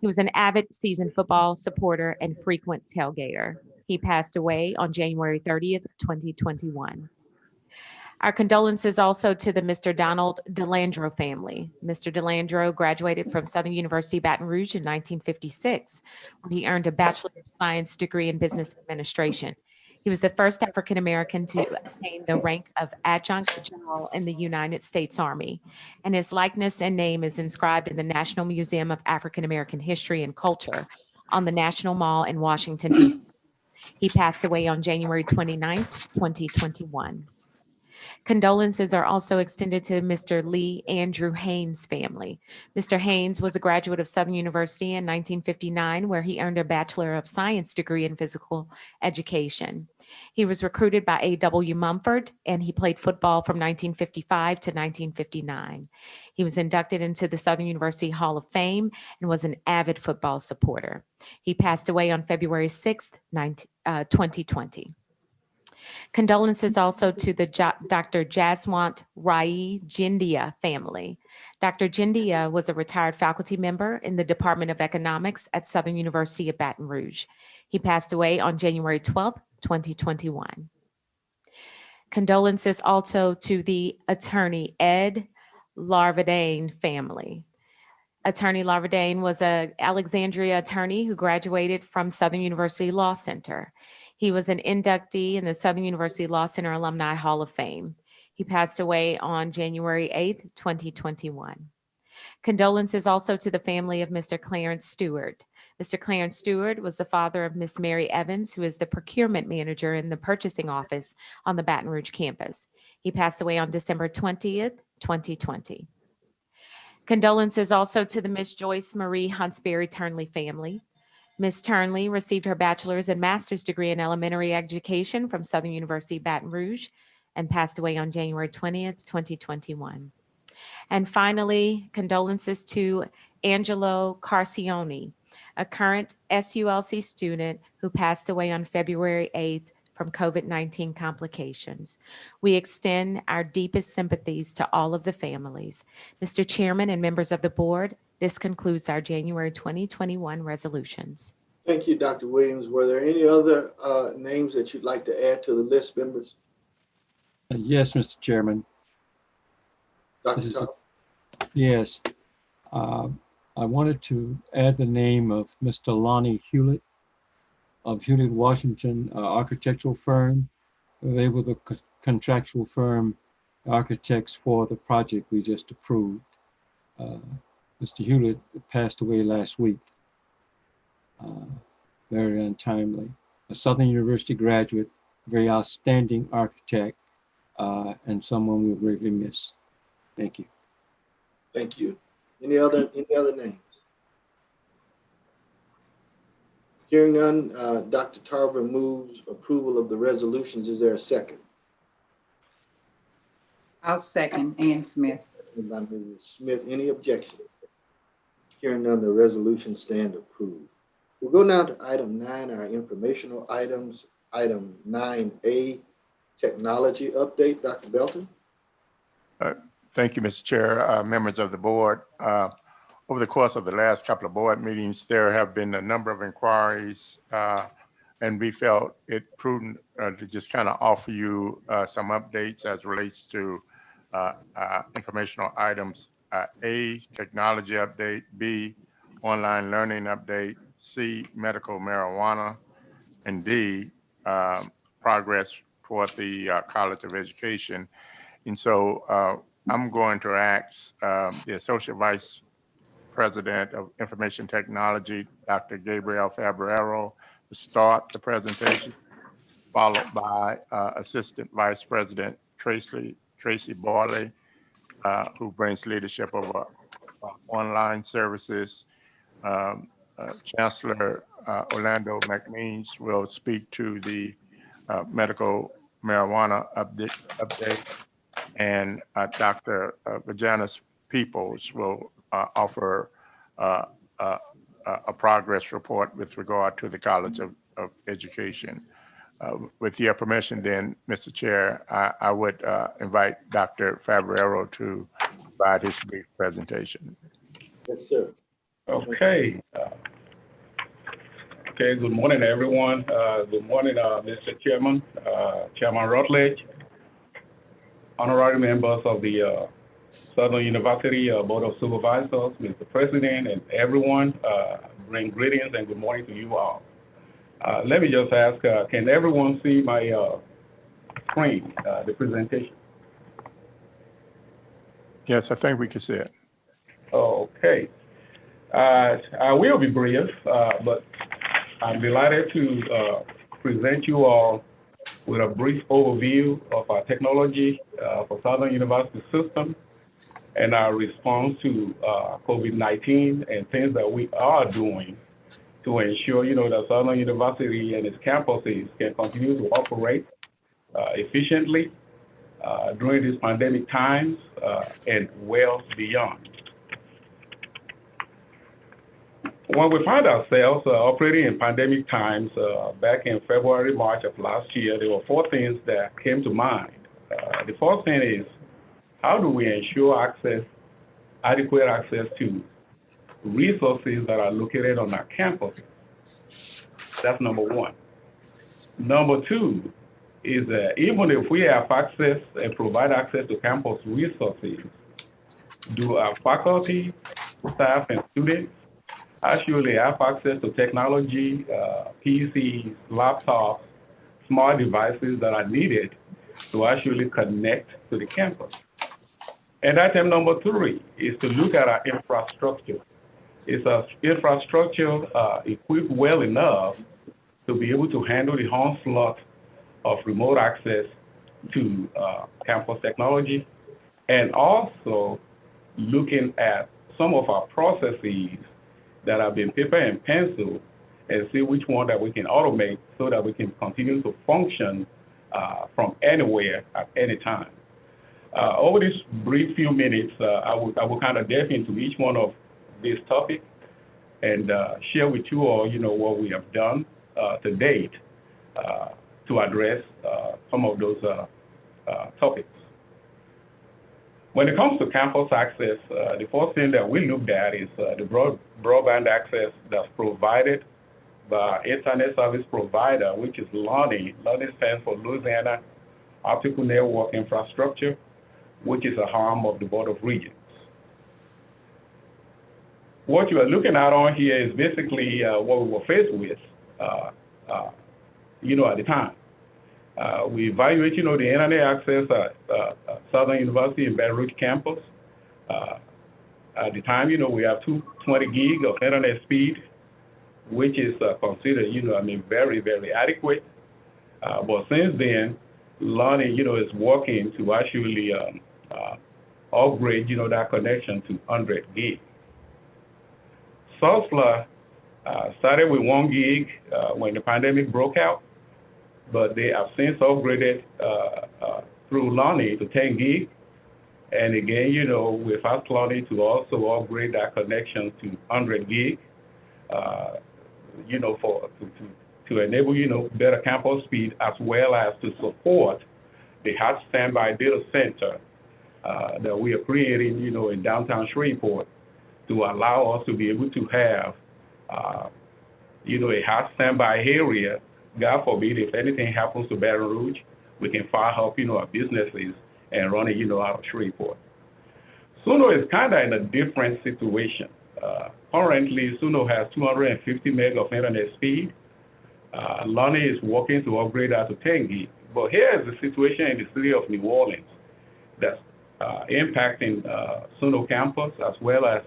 He was an avid seasoned football supporter and frequent tailgater. He passed away on January 30th, 2021. Our condolences also to the Mr. Donald DeLandro family. Mr. DeLandro graduated from Southern University Baton Rouge in 1956, where he earned a Bachelor of Science degree in Business Administration. He was the first African-American to attain the rank of Adjunct General in the United States Army, and his likeness and name is inscribed in the National Museum of African-American History and Culture on the National Mall in Washington, D.C. He passed away on January 29th, 2021. Condolences are also extended to Mr. Lee Andrew Haynes family. Mr. Haynes was a graduate of Southern University in 1959, where he earned a Bachelor of Science degree in physical education. He was recruited by A.W. Mumford, and he played football from 1955 to 1959. He was inducted into the Southern University Hall of Fame and was an avid football supporter. He passed away on February 6th, 2020. Condolences also to the Dr. Jaswant Rai Jindia family. Dr. Jindia was a retired faculty member in the Department of Economics at Southern University of Baton Rouge. He passed away on January 12th, 2021. Condolences also to the attorney Ed Larvadane family. Attorney Larvadane was an Alexandria attorney who graduated from Southern University Law Center. He was an inductee in the Southern University Law Center Alumni Hall of Fame. He passed away on January 8th, 2021. Condolences also to the family of Mr. Clarence Stewart. Mr. Clarence Stewart was the father of Miss Mary Evans, who is the procurement manager in the purchasing office on the Baton Rouge campus. He passed away on December 20th, 2020. Condolences also to the Miss Joyce Marie Huntsberry Turnley family. Ms. Turnley received her bachelor's and master's degree in elementary education from Southern University Baton Rouge and passed away on January 20th, 2021. And finally, condolences to Angelo Carcioni, a current SULC student who passed away on February 8th from COVID-19 complications. We extend our deepest sympathies to all of the families. Mr. Chairman and members of the board, this concludes our January 2021 resolutions. Thank you, Dr. Williams. Were there any other names that you'd like to add to the list, members? Yes, Mr. Chairman. Dr. Tom? Yes. I wanted to add the name of Mr. Lonnie Hewlett of Hewlett Washington architectural firm. They were the contractual firm architects for the project we just approved. Mr. Hewlett passed away last week. Very untimely. A Southern University graduate, very outstanding architect, and someone we'll greatly miss. Thank you. Thank you. Any other names? Hearing none, Dr. Tarver moves approval of the resolutions. Is there a second? I'll second Ann Smith. By Mrs. Smith, any objection? Hearing none, the resolution stand approved. We'll go now to item 9, our informational items. Item 9A, technology update. Dr. Belton. Thank you, Mr. Chair, members of the board. Over the course of the last couple of board meetings, there have been a number of inquiries, and we felt it prudent to just kind of offer you some updates as relates to informational items. A, technology update. B, online learning update. C, medical marijuana. And D, progress toward the College of Education. And so I'm going to ask the Associate Vice President of Information Technology, Dr. Gabriel Fabrero, to start the presentation, followed by Assistant Vice President Tracy Barley, who brings leadership over online services. Chancellor Orlando McNeese will speak to the medical marijuana update, and Dr. Vajanis Peoples will offer a progress report with regard to the College of Education. With your permission then, Mr. Chair, I would invite Dr. Fabrero to provide his brief presentation. Yes, sir. Okay. Okay, good morning, everyone. Good morning, Mr. Chairman, Chairman Rutledge, honorary members of the Southern University Board of Supervisors, Mr. President, and everyone. Bring greetings and good morning to you all. Let me just ask, can everyone see my screen, the presentation? Yes, I think we can see it. Okay. I will be brief, but I'm delighted to present you all with a brief overview of our technology for Southern University system and our response to COVID-19 and things that we are doing to ensure, that Southern University and its campuses can continue to operate efficiently during these pandemic times and well beyond. When we find ourselves operating in pandemic times back in February, March of last year, there were 4 things that came to mind. The first thing is, how do we ensure adequate access to resources that are located on our campuses? That's number 1. Number 2 is that even if we have access and provide access to campus resources, do our faculty, staff, and students actually have access to technology, PCs, laptops, smart devices that are needed to actually connect to the campus? And item number 3 is to look at our infrastructure. Is our infrastructure equipped well enough to be able to handle the onslaught of remote access to campus technology? And also looking at some of our processes that have been paper and pencil and see which one that we can automate so that we can continue to function from anywhere at any time. Over this brief few minutes, I will kind of delve into each one of these topics and share with you all, what we have done to date to address some of those topics. When it comes to campus access, the first thing that we looked at is the broadband access that's provided by internet service provider, which is LONI. LONI stands for Louisiana Optical Network Infrastructure, which is a arm of the Board of Regents. What you are looking at on here is basically what we were faced with, at the time. We evaluate, the internet access at Southern University in Baton Rouge campus. At the time, we have 220 gig of internet speed, which is considered, very, very adequate. But since then, LONI, is working to actually upgrade, that connection to 100 gig. SOSLA started with 1 gig when the pandemic broke out, but they have since upgraded through LONI to 10 gig, And again, we fast planning to also upgrade that connection to 100 gig, to enable, better campus speed, as well as to support the hot standby data center that we are creating, in downtown Shreveport, to allow us to be able to have, a hot standby area. God forbid, if anything happens to Baton Rouge, we can fire up, our businesses and run it, out of Shreveport. Suno is kind of in a different situation. Currently, Suno has 250 meg of internet speed. Lonnie is working to upgrade that to 10 gig. But here is the situation in the city of New Orleans that's impacting Suno campus, as well as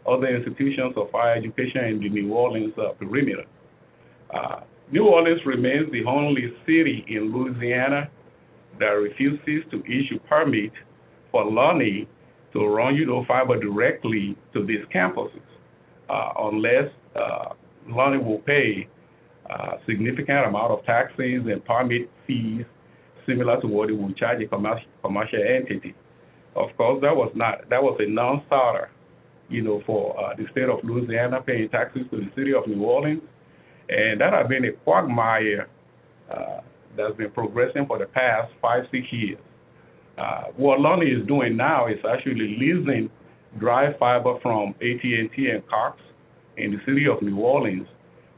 other institutions of higher education in the New Orleans perimeter. New Orleans remains the only city in Louisiana that refuses to issue permit for Lonnie to run, fiber directly to these campuses, unless Lonnie will pay a significant amount of taxes and permit fees similar to what it would charge a commercial entity. Of course, that was a non-starter, for the state of Louisiana paying taxes to the city of New Orleans. And that has been a quagmire that's been progressing for the past 5-6 years. What Lonnie is doing now is actually leasing dry fiber from AT&T and Cox in the city of New Orleans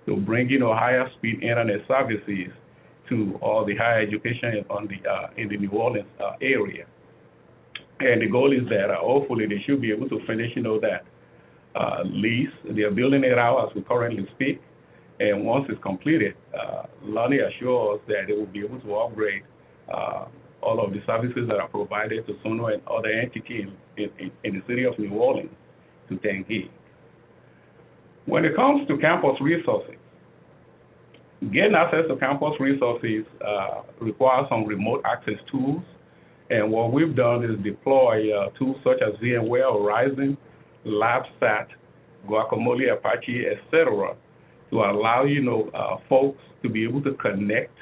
to bring, higher speed internet services to all the higher education in the New Orleans area. And the goal is that hopefully they should be able to finish, that lease. They are building it out as we currently speak. And once it's completed, Lonnie assures that they will be able to upgrade all of the services that are provided to Suno and other entities in the city of New Orleans to 10 gig. When it comes to campus resources, getting access to campus resources requires some remote access tools. And what we've done is deploy tools such as VMware, Horizon, LabSat, Guacamole, Apache, etc., to allow, folks to be able to connect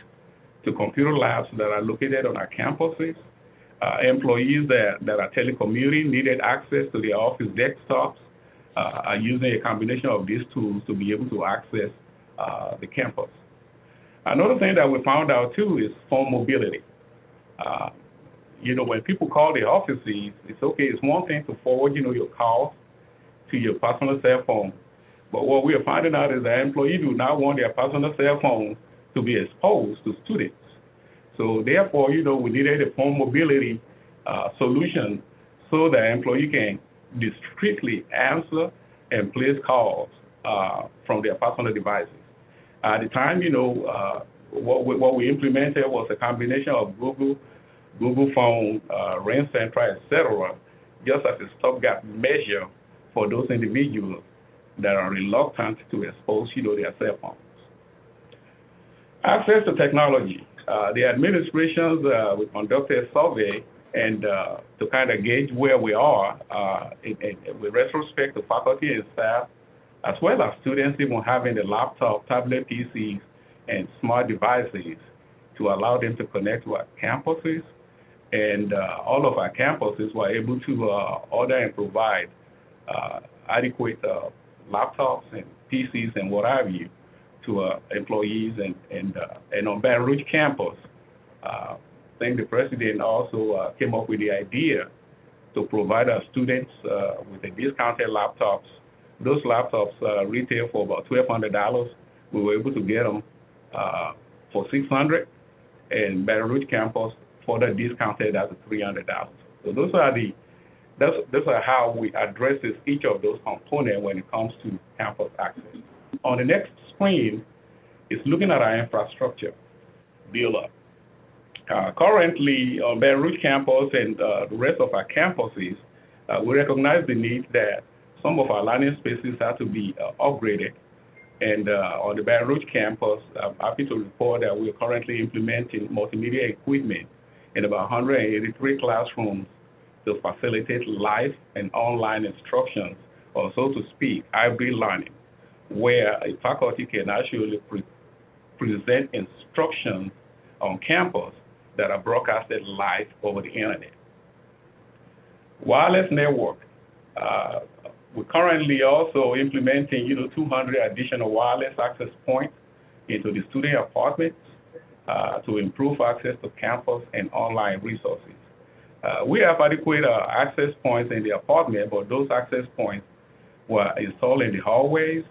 to computer labs that are located on our campuses. Employees that are telecommuting needed access to their office desktops, are using a combination of these tools to be able to access the campus. Another thing that we found out too is phone mobility. When people call the offices, it's okay. It's one thing to forward, your calls to your personal cell phone. But what we are finding out is that employees do not want their personal cell phones to be exposed to students. So therefore, we needed a phone mobility solution so that employee can discreetly answer and place calls from their personal devices. At the time, what we implemented was a combination of Google Phone, RingCentral, etc., just as a stopgap measure for those individuals that are reluctant to expose, their cell phones. Access to technology. The administrations, we conducted a survey and to kind of gauge where we are with retrospect to faculty and staff, as well as students even having the laptop, tablet PCs, and smart devices to allow them to connect to our campuses. And all of our campuses were able to order and provide adequate laptops and PCs and what have you to employees and on Baton Rouge campus. I think the president also came up with the idea to provide our students with the discounted laptops. Those laptops retail for about $1,200. We were able to get them for $600, and Baton Rouge campus further discounted at $300. So those are how we address each of those components when it comes to campus access. On the next screen is looking at our infrastructure build-up. Currently, on Baton Rouge campus and the rest of our campuses, we recognize the need that some of our learning spaces have to be upgraded. And on the Baton Rouge campus, I'm happy to report that we are currently implementing multimedia equipment in about 183 classrooms to facilitate live and online instructions, or so to speak, hybrid learning, where a faculty can actually present instructions on campus that are broadcasted live over the internet. Wireless network. We're currently also implementing, 200 additional wireless access points into the student apartments to improve access to campus and online resources. We have adequate access points in the apartment, but those access points were installed in the hallways,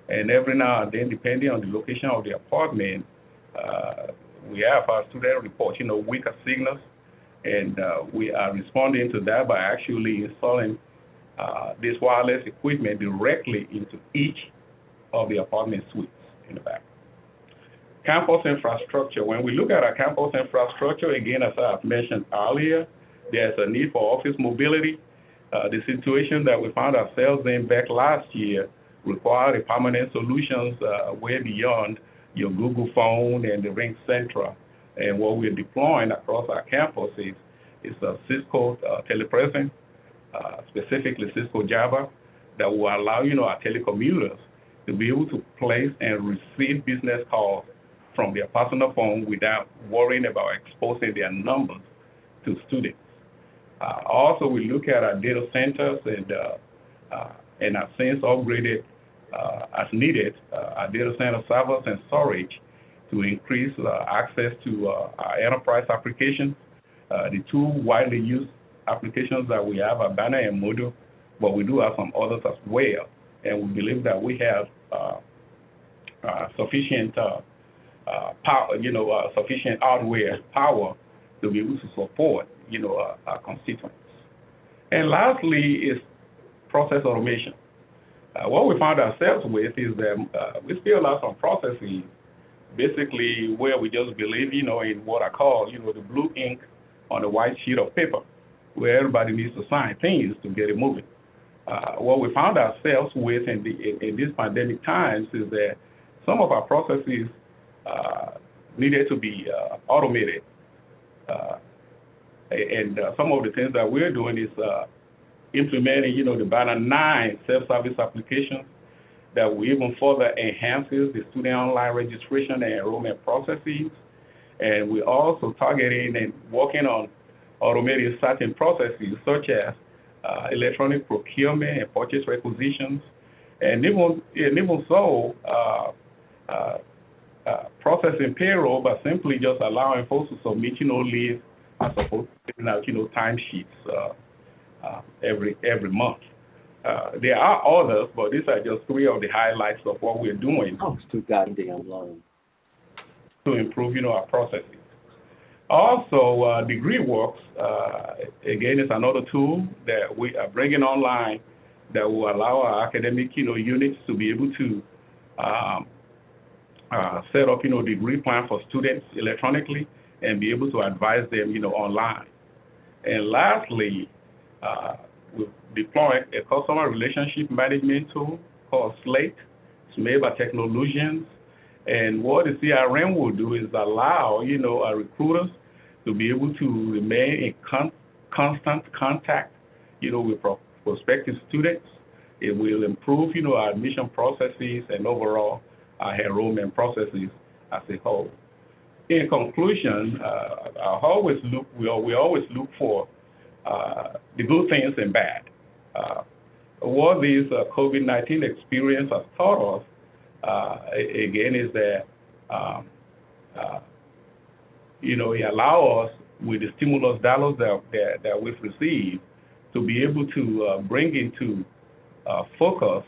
and every now and then, depending on the location of the apartment, we have our student report, weaker signals, and we are responding to that by actually installing this wireless equipment directly into each of the apartment suites in the back. Campus infrastructure. When we look at our campus infrastructure, again, as I've mentioned earlier, there's a need for office mobility. The situation that we found ourselves in back last year required a permanent solutions way beyond your Google phone and the Ring Central. And what we're deploying across our campuses is a Cisco telepresence, specifically Cisco Java, that will allow our telecommuters to be able to place and receive business calls from their personal phone without worrying about exposing their numbers to students. Also, we look at our data centers and have since upgraded as needed our data center servers and storage to increase access to our enterprise applications. The two widely used applications that we have are Banner and Moodle, but we do have some others as well. And we believe that we have sufficient power, sufficient hardware power to be able to support, our constituents. And lastly is process automation. What we found ourselves with is that we still have some processes, basically where we just believe, in what I call, the blue ink on a white sheet of paper, where everybody needs to sign things to get it moving. What we found ourselves with in these pandemic times is that some of our processes needed to be automated. And some of the things that we're doing is implementing, the Banner 9 self-service applications that will even further enhances the student online registration and enrollment processes. And we're also targeting and working on automating certain processes such as electronic procurement and purchase requisitions, and even so, processing payroll, but simply just allowing folks to submit, leave as opposed to filling out, timesheets every month. There are others, but these are just three of the highlights of what we're doing. Oh, it's too goddamn long. To improve, our processes. Also, DegreeWorks, again, is another tool that we are bringing online that will allow our academic, units to be able to set up, degree plan for students electronically and be able to advise them, online. And lastly, we've deployed a customer relationship management tool called Slate. It's made by Technologians. And what the CRM will do is allow, our recruiters to be able to remain in constant contact, with prospective students. It will improve, our admission processes and overall our enrollment processes as a whole. In conclusion, we always look for the good things and bad. What this COVID-19 experience has taught us, again, is that it allows us with the stimulus dollars that we've received to be able to bring into focus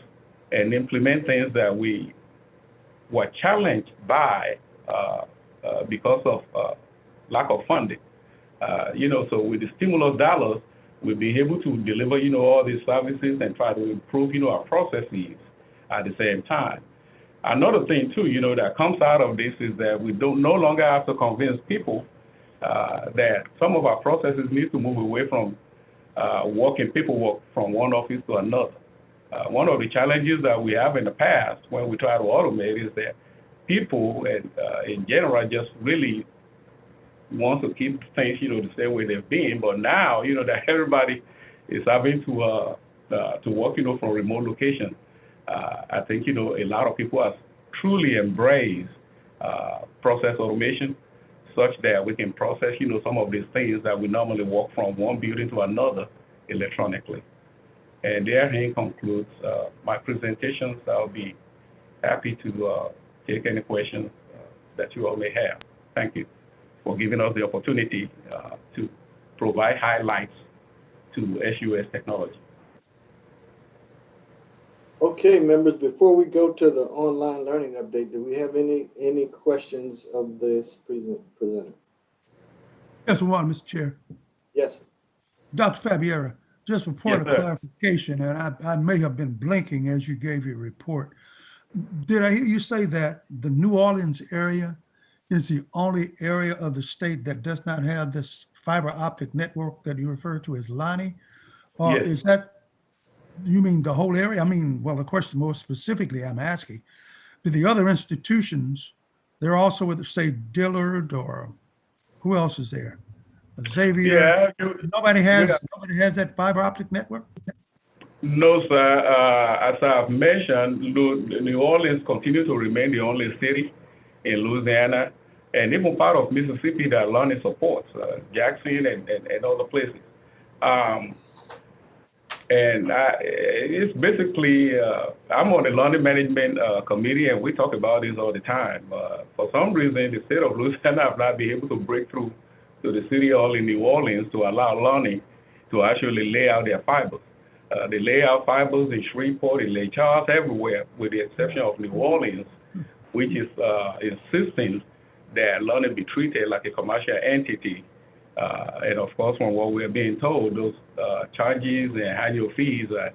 and implement things that we were challenged by because of lack of funding. So with the stimulus dollars, we'll be able to deliver, all these services and try to improve, our processes at the same time. Another thing too, that comes out of this is that we no longer have to convince people that some of our processes need to move away from working paperwork from one office to another. One of the challenges that we have in the past when we try to automate is that people in general just really want to keep things, the same way they've been. But now, that everybody is having to work, from remote locations. I think, a lot of people have truly embraced process automation such that we can process, some of these things that we normally work from one building to another electronically. And therein concludes my presentations. I'll be happy to take any questions that you all may have. Thank you for giving us the opportunity to provide highlights to SUS technology. Okay, members, before we go to the online learning update, do we have any questions of this presenter? Yes, one, Mr. Chair. Yes. Dr. Fabiera, just for point Yes, of sir. clarification, and I may have been blinking as you gave your report. Did I hear you say that the New Orleans area is the only area of the state that does not have this fiber optic network that you refer to as Lonnie? Or Yes. is that, you mean the whole area? I mean, well, the question more specifically I'm asking, do the other institutions, they're also with, say, Dillard, or who else is there? Xavier? Yeah, Nobody has that fiber optic network? no, sir. As I've mentioned, New Orleans continues to remain the only city in Louisiana and even part of Mississippi that Lonnie supports, Jackson and other places. And it's basically, I'm on the Lonnie Management Committee, and we talk about this all the time. For some reason, the state of Louisiana have not been able to break through to the city hall in New Orleans to allow Lonnie to actually lay out their fibers. They lay out fibers in Shreveport, in Lake Charles, everywhere, with the exception of New Orleans, which is insisting that Lonnie be treated like a commercial entity. And of course, from what we're being told, those charges and annual fees are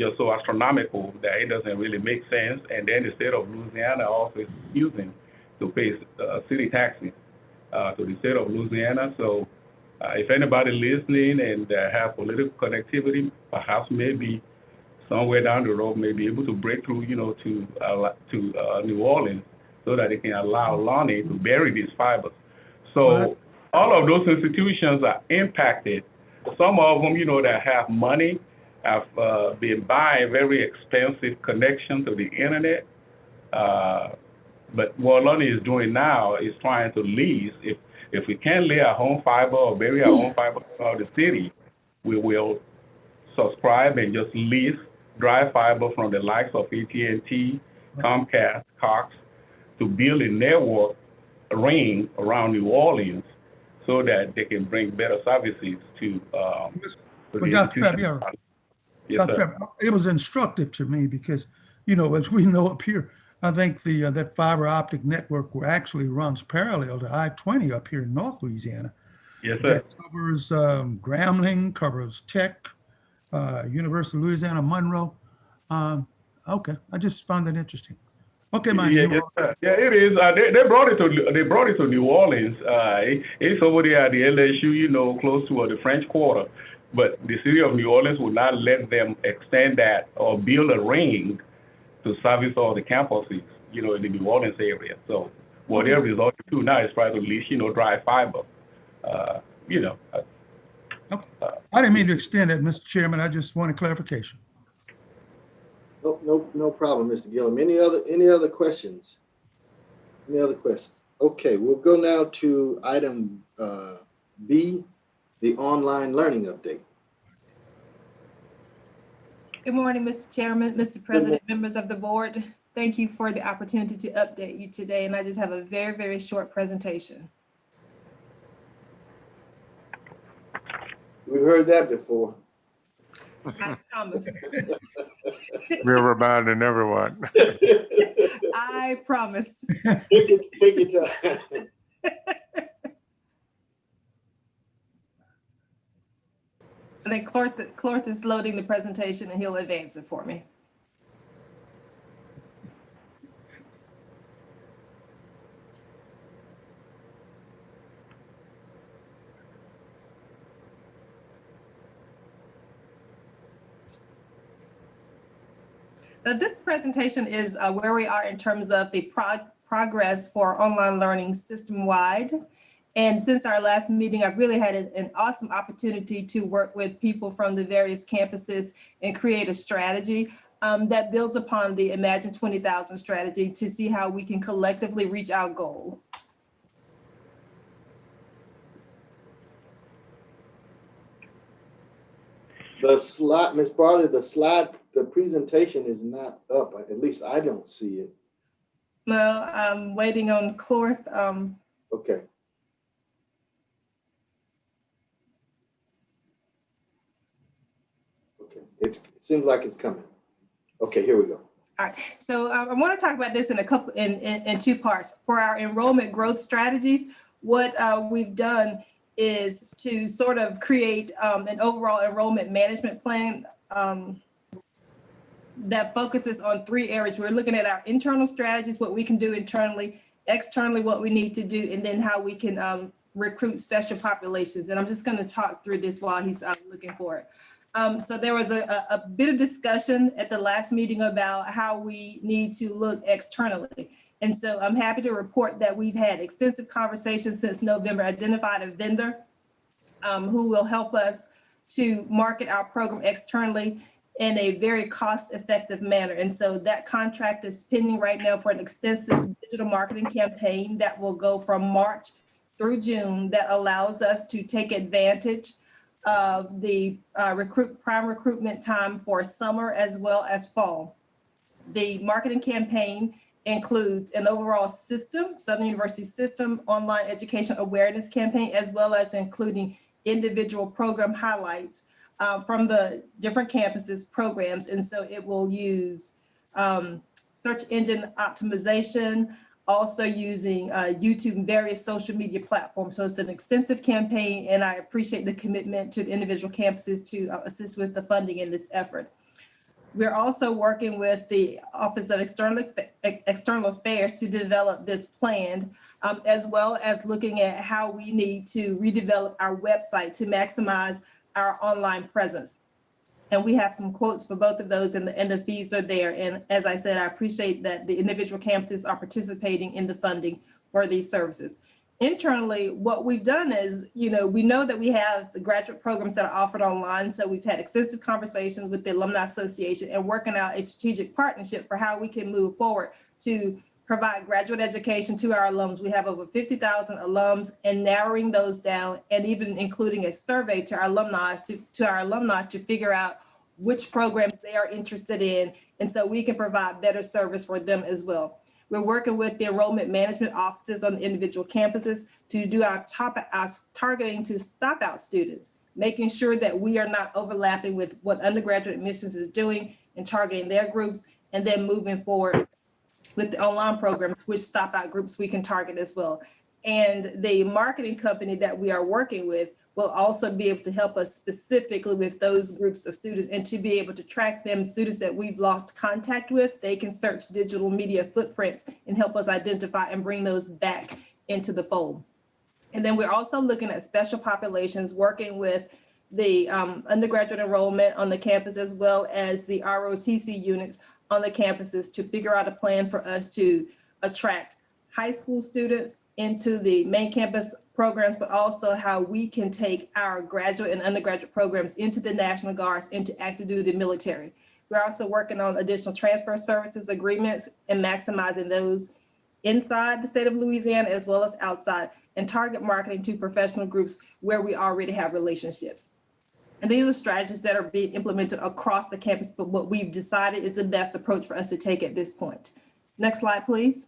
just so astronomical that it doesn't really make sense. And then the state of Louisiana also is refusing to pay city taxes to the state of Louisiana. So if anybody listening and have political connectivity, perhaps maybe somewhere down the road may be able to break through, to New Orleans so that they can allow Lonnie to bury these fibers. So all of those institutions are impacted. Some of them, that have money have been buying very expensive connection to the internet. But what Lonnie is doing now is trying to lease. If we can't lay our home fiber or bury our own fiber throughout the city, we will subscribe and just lease dry fiber from the likes of AT&T, Comcast, Cox, to build a network ring around New Orleans so that they can bring better services to But Dr. Fabiera, Yes, sir. it was instructive to me because, as we know up here, I think that fiber optic network actually runs parallel to I-20 up here in North Louisiana. Yes, sir. That covers Grambling, covers Tech, University of Louisiana, Monroe. Okay, I just found that interesting. Okay, Yes, sir. Yeah, it is. They brought it to New Orleans. It's over there at the LSU, close to the French Quarter. But the city of New Orleans will not let them extend that or build a ring to service all the campuses, in the New Orleans area. So what they're resorting to now is try to lease, dry fiber. Okay. I didn't mean to extend that, Mr. Chairman. I just wanted clarification. No problem, Mr. Gillum. Any other questions? Any other questions? Okay, we'll go now to item B, the online learning update. Good morning, Mr. Chairman, Mr. President, members of the board. Thank you for the opportunity to update you today, and I just have a very, very short presentation. We've heard that before. I promise. We're reminding everyone. I promise. Take your time. I think Clorth is loading the presentation and he'll advance it for me. Now, this presentation is where we are in terms of the progress for online learning system-wide. And since our last meeting, I've really had an awesome opportunity to work with people from the various campuses and create a strategy that builds upon the Imagine 20,000 strategy to see how we can collectively reach our goal. The slide, Ms. Barley, the presentation is not up. At least I don't see it. Well, I'm waiting on Clorth. Okay. Okay, it seems like it's coming. Okay, here we go. All right, so I want to talk about this in two parts. For our enrollment growth strategies, what we've done is to sort of create an overall enrollment management plan that focuses on 3 areas. We're looking at our internal strategies, what we can do internally, externally, what we need to do, and then how we can recruit special populations. And I'm just going to talk through this while he's looking for it. So there was a bit of discussion at the last meeting about how we need to look externally. And so I'm happy to report that we've had extensive conversations since November, identified a vendor who will help us to market our program externally in a very cost-effective manner. And so that contract is pending right now for an extensive digital marketing campaign that will go from March through June, that allows us to take advantage of the prime recruitment time for summer as well as fall. The marketing campaign includes an overall system, Southern University system, online education awareness campaign, as well as including individual program highlights from the different campuses programs. And so it will use search engine optimization, also using YouTube and various social media platforms. So it's an extensive campaign, and I appreciate the commitment to the individual campuses to assist with the funding in this effort. We're also working with the Office of External Affairs to develop this plan, as well as looking at how we need to redevelop our website to maximize our online presence. And we have some quotes for both of those, and the fees are there. And as I said, I appreciate that the individual campuses are participating in the funding for these services. Internally, what we've done is, we know that we have the graduate programs that are offered online. So we've had extensive conversations with the Alumni Association and working out a strategic partnership for how we can move forward to provide graduate education to our alums. We have over 50,000 alums, and narrowing those down, and even including a survey to our alumni to figure out which programs they are interested in, and so we can provide better service for them as well. We're working with the enrollment management offices on the individual campuses to do our targeting to stop out students, making sure that we are not overlapping with what undergraduate admissions is doing and targeting their groups, and then moving forward with the online programs, which stop out groups we can target as well. And the marketing company that we are working with will also be able to help us specifically with those groups of students, and to be able to track them, students that we've lost contact with. They can search digital media footprints and help us identify and bring those back into the fold. And then we're also looking at special populations, working with the undergraduate enrollment on the campus, as well as the ROTC units on the campuses, to figure out a plan for us to attract high school students into the main campus programs, but also how we can take our graduate and undergraduate programs into the National Guards, into active duty military. We're also working on additional transfer services agreements and maximizing those inside the state of Louisiana as well as outside, and target marketing to professional groups where we already have relationships. And these are strategies that are being implemented across the campus, but what we've decided is the best approach for us to take at this point. Next slide, please.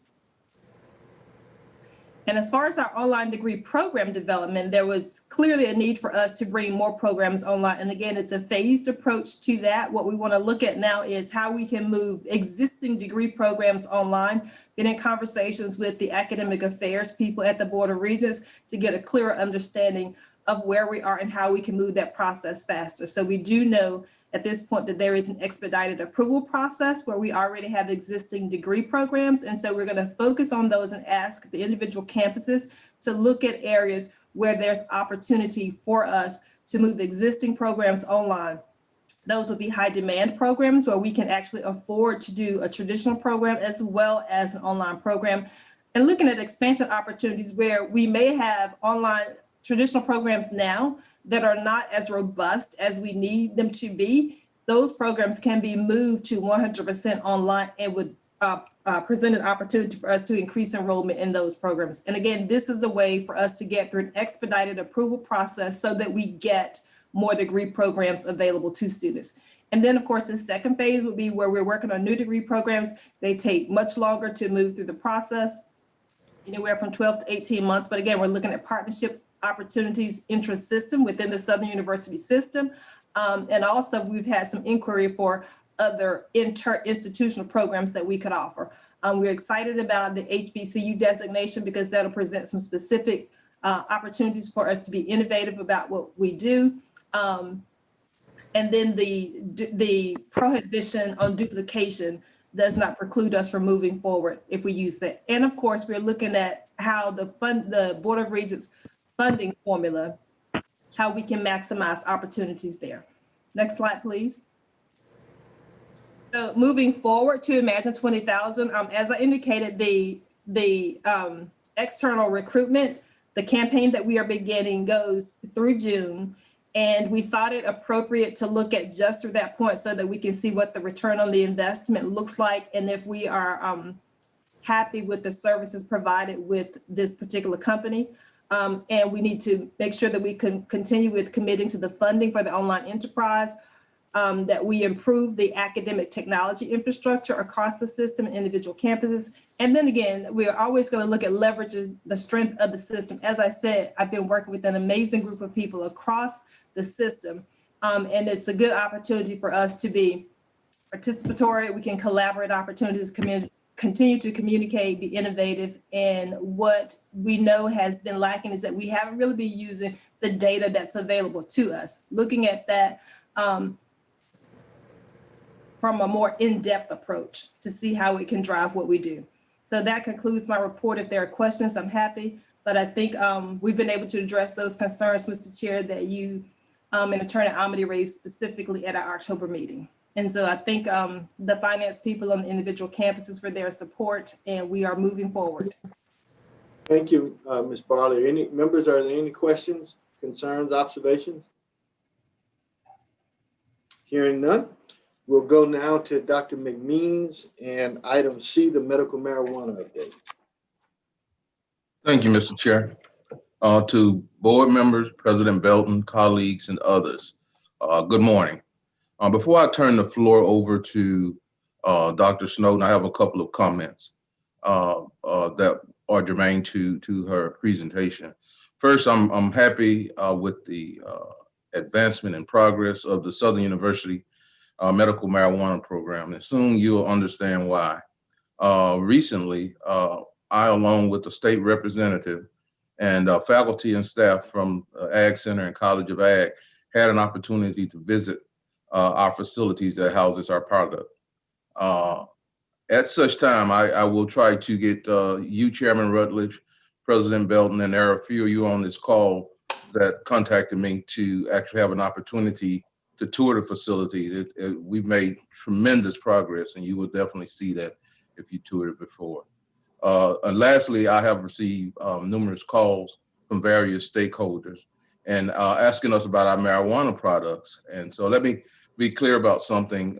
And as far as our online degree program development, there was clearly a need for us to bring more programs online. And again, it's a phased approach to that. What we want to look at now is how we can move existing degree programs online. Been in conversations with the academic affairs people at the Board of Regents to get a clearer understanding of where we are and how we can move that process faster. So we do know at this point that there is an expedited approval process where we already have existing degree programs. And so we're going to focus on those and ask the individual campuses to look at areas where there's opportunity for us to move existing programs online. Those would be high demand programs where we can actually afford to do a traditional program as well as an online program, and looking at expansion opportunities where we may have online traditional programs now that are not as robust as we need them to be. Those programs can be moved to 100% online and would present an opportunity for us to increase enrollment in those programs. And again, this is a way for us to get through an expedited approval process so that we get more degree programs available to students. And then, of course, the second phase would be where we're working on new degree programs. They take much longer to move through the process, anywhere from 12 to 18 months. But again, we're looking at partnership opportunities intra-system within the Southern University system. And also we've had some inquiry for other inter-institutional programs that we could offer. We're excited about the HBCU designation because that'll present some specific opportunities for us to be innovative about what we do. And then the prohibition on duplication does not preclude us from moving forward if we use that. And of course, we're looking at how the Board of Regents funding formula, how we can maximize opportunities there. Next slide, please. So moving forward to Imagine 20,000, as I indicated, the external recruitment, the campaign that we are beginning goes through June. And we thought it appropriate to look at just through that point so that we can see what the return on the investment looks like. And if we are happy with the services provided with this particular company. And we need to make sure that we can continue with committing to the funding for the online enterprise, that we improve the academic technology infrastructure across the system and individual campuses. And then again, we are always going to look at leveraging the strength of the system. As I said, I've been working with an amazing group of people across the system. And it's a good opportunity for us to be participatory. We can collaborate opportunities, continue to communicate, be innovative. And what we know has been lacking is that we haven't really been using the data that's available to us. Looking at that from a more in-depth approach to see how it can drive what we do. So that concludes my report. If there are questions, I'm happy. But I think we've been able to address those concerns, Mr. Chair, that you and Attorney Amity raised specifically at our October meeting. And so I thank the finance people on the individual campuses for their support, and we are moving forward. Thank you, Ms. Barley. Any members, are there any questions, concerns, observations? Hearing none, we'll go now to Dr. McMeans and item C, the medical marijuana update. Thank you, Mr. Chair. To board members, President Belton, colleagues, and others, good morning. Before I turn the floor over to Dr. Snowden, I have a couple of comments that are germane to her presentation. First, I'm happy with the advancement and progress of the Southern University medical marijuana program, and soon you'll understand why. Recently, I, along with the state representative and faculty and staff from Ag Center and College of Ag, had an opportunity to visit our facilities that houses our product. At such time, I will try to get you, Chairman Rutledge, President Belton, and there are a few of you on this call that contacted me to actually have an opportunity to tour the facility. We've made tremendous progress, and you will definitely see that if you toured it before. And lastly, I have received numerous calls from various stakeholders and asking us about our marijuana products. And so let me be clear about something.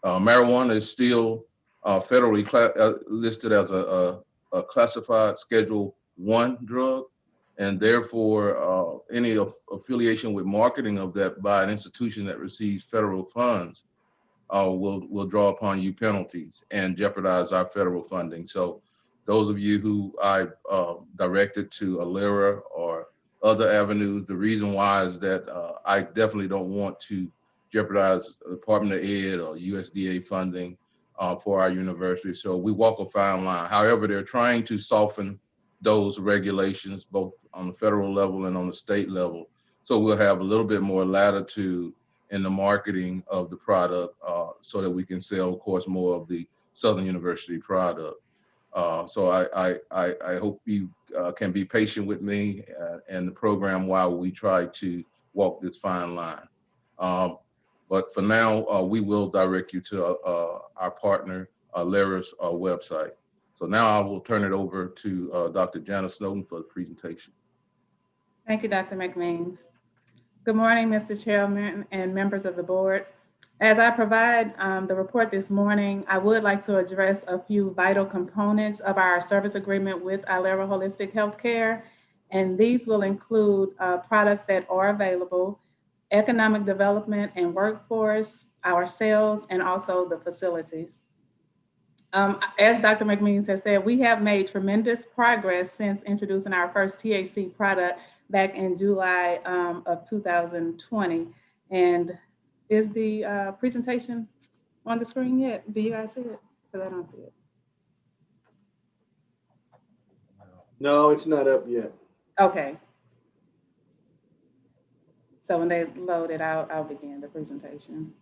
Marijuana is still federally listed as a classified Schedule I drug, and therefore any affiliation with marketing of that by an institution that receives federal funds will draw upon you penalties and jeopardize our federal funding. So those of you who I directed to ALERA or other avenues, the reason why is that I definitely don't want to jeopardize Department of Ed or USDA funding for our university. So we walk a fine line. However, they're trying to soften those regulations, both on the federal level and on the state level. So we'll have a little bit more latitude in the marketing of the product so that we can sell, of course, more of the Southern University product. So I hope you can be patient with me and the program while we try to walk this fine line. But for now, we will direct you to our partner, Lara's website. So now I will turn it over to Dr. Janice Snowden for the presentation. Thank you, Dr. McMeans. Good morning, Mr. Chairman and members of the board. As I provide the report this morning, I would like to address a few vital components of our service agreement with Ilera Holistic Healthcare, and these will include products that are available, economic development and workforce, our sales, and also the facilities. As Dr. McMeans has said, we have made tremendous progress since introducing our first THC product back in July of 2020. And is the presentation on the screen yet? Do you guys see it? Because I don't see it. No, it's not up yet. Okay. So when they load it out, I'll begin the presentation.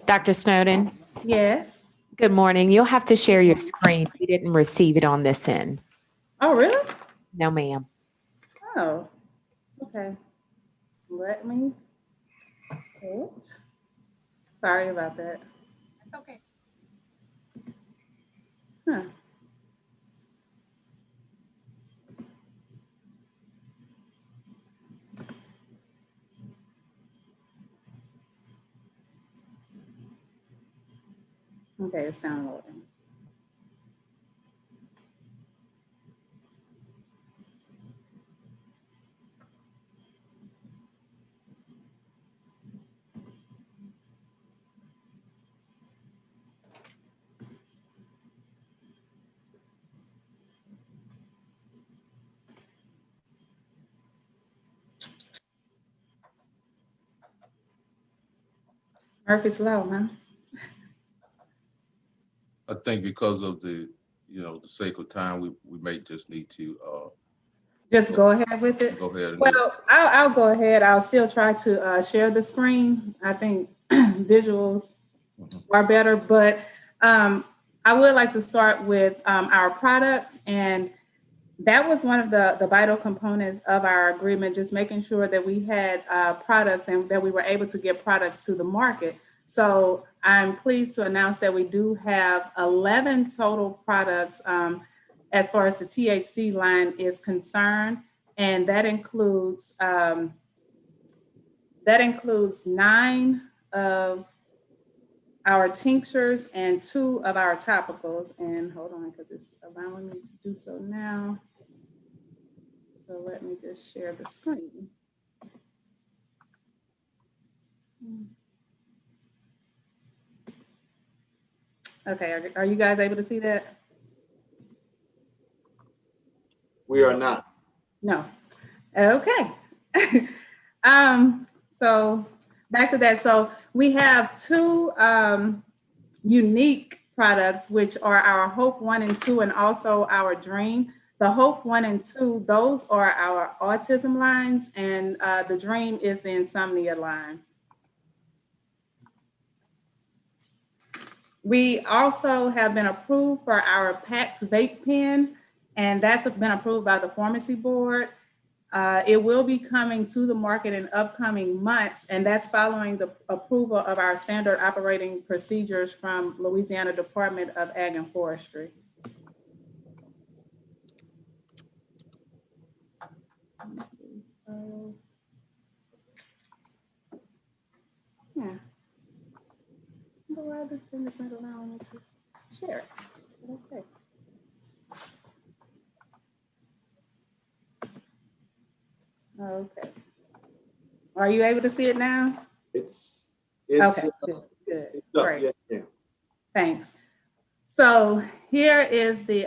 Dr. Snowden, Yes. good morning. You'll have to share your screen. We didn't receive it on this end. Oh, really? No, ma'am. Oh, okay. Let me. Oops. Sorry about that. It's okay. Huh. Okay, it's downloading. Murphy's Law, huh? I think because of the, the sake of time, we may just need to Just go ahead with it. go ahead and Well, I'll go ahead. I'll still try to share the screen. I think visuals are better, but I would like to start with our products, and that was one of the vital components of our agreement, just making sure that we had products and that we were able to get products to the market. So I'm pleased to announce that we do have 11 total products as far as the THC line is concerned, and that includes 9 of our tinctures and 2 of our topicals. And hold on, because it's allowing me to do so now. So let me just share the screen. Okay, are you guys able to see that? We are not. No. Okay. So back to that. So we have 2 unique products, which are our Hope 1 and 2, and also our Dream. The Hope 1 and 2, those are our autism lines, and the Dream is the insomnia line. We also have been approved for our PAX vape pen, and that's been approved by the pharmacy board. It will be coming to the market in upcoming months, and that's following the approval of our standard operating procedures from Louisiana Department of Ag and Forestry. Yeah. Why this thing is not allowing me to share it? Okay. Okay. Are you able to see it now? It's okay. Good. Great. Yeah. Thanks. So here is the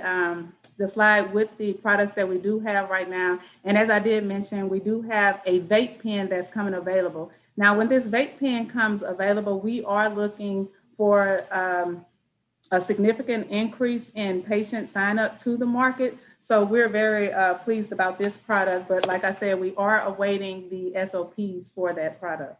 slide with the products that we do have right now. And as I did mention, we do have a vape pen that's coming available. Now, when this vape pen comes available, we are looking for a significant increase in patient sign up to the market. So we're very pleased about this product. But like I said, we are awaiting the SOPs for that product.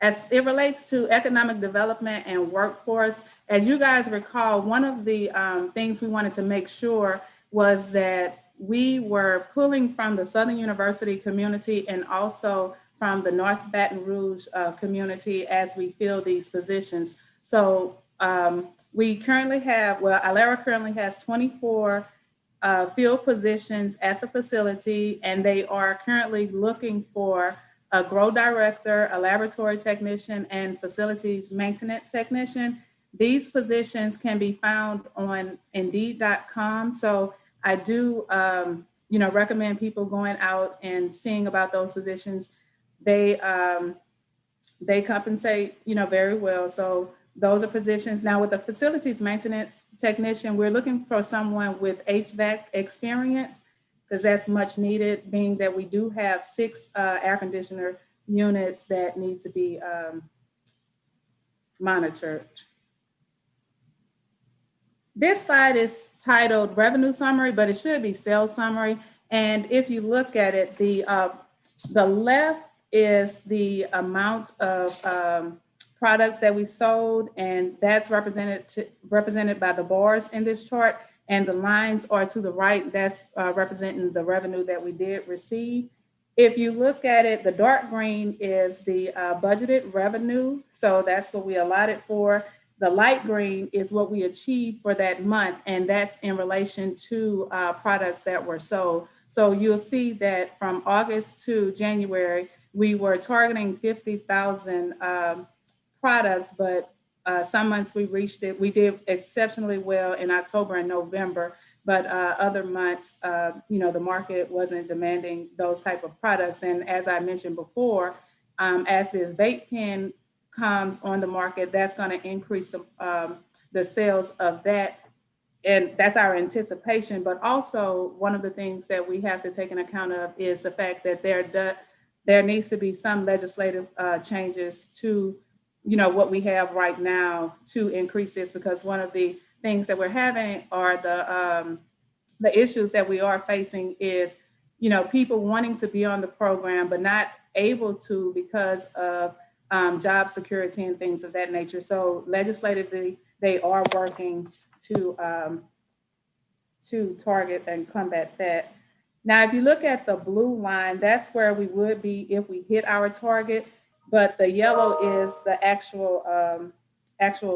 As it relates to economic development and workforce, as you guys recall, one of the things we wanted to make sure was that we were pulling from the Southern University community and also from the North Baton Rouge community as we fill these positions. So we currently have, well, Alera currently has 24 field positions at the facility, and they are currently looking for a grow director, a laboratory technician, and facilities maintenance technician. These positions can be found on Indeed.com. So I do, recommend people going out and seeing about those positions. They compensate, very well. So those are positions. Now with the facilities maintenance technician, we're looking for someone with HVAC experience, because that's much needed, being that we do have 6 air conditioner units that need to be monitored. This slide is titled Revenue Summary, but it should be Sales Summary. And if you look at it, the left is the amount of products that we sold, and that's represented by the bars in this chart. And the lines are to the right, that's representing the revenue that we did receive. If you look at it, the dark green is the budgeted revenue. So that's what we allotted for. The light green is what we achieved for that month, and that's in relation to products that were sold. So you'll see that from August to January, we were targeting 50,000 products, but some months we reached it. We did exceptionally well in October and November, but other months, the market wasn't demanding those type of products. And as I mentioned before, as this vape pen comes on the market, that's going to increase the sales of that. And that's our anticipation. But also one of the things that we have to take into account of is the fact that there needs to be some legislative changes to what we have right now to increase this, because one of the things that we're having are the issues that we are facing is, people wanting to be on the program, but not able to because of job security and things of that nature. So legislatively, they are working to target and combat that. Now, if you look at the blue line, that's where we would be if we hit our target, but the yellow is the actual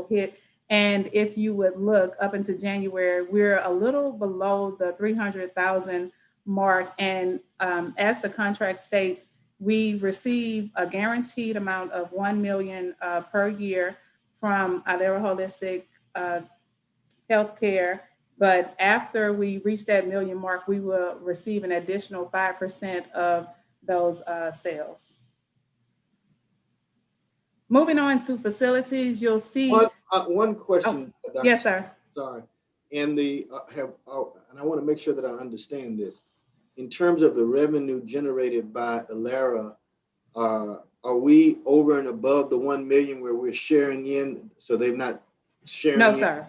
hit. And if you would look up into January, we're a little below the 300,000 mark. And as the contract states, we receive a guaranteed amount of $1 million per year from Alera Holistic Healthcare. But after we reach that million mark, we will receive an additional 5% of those sales. Moving on to facilities, you'll see. One question. Oh, yes, sir. Sorry. And and I want to make sure that I understand this. In terms of the revenue generated by Alera, are we over and above the 1 million where we're sharing in? So they've not sharing. No, sir.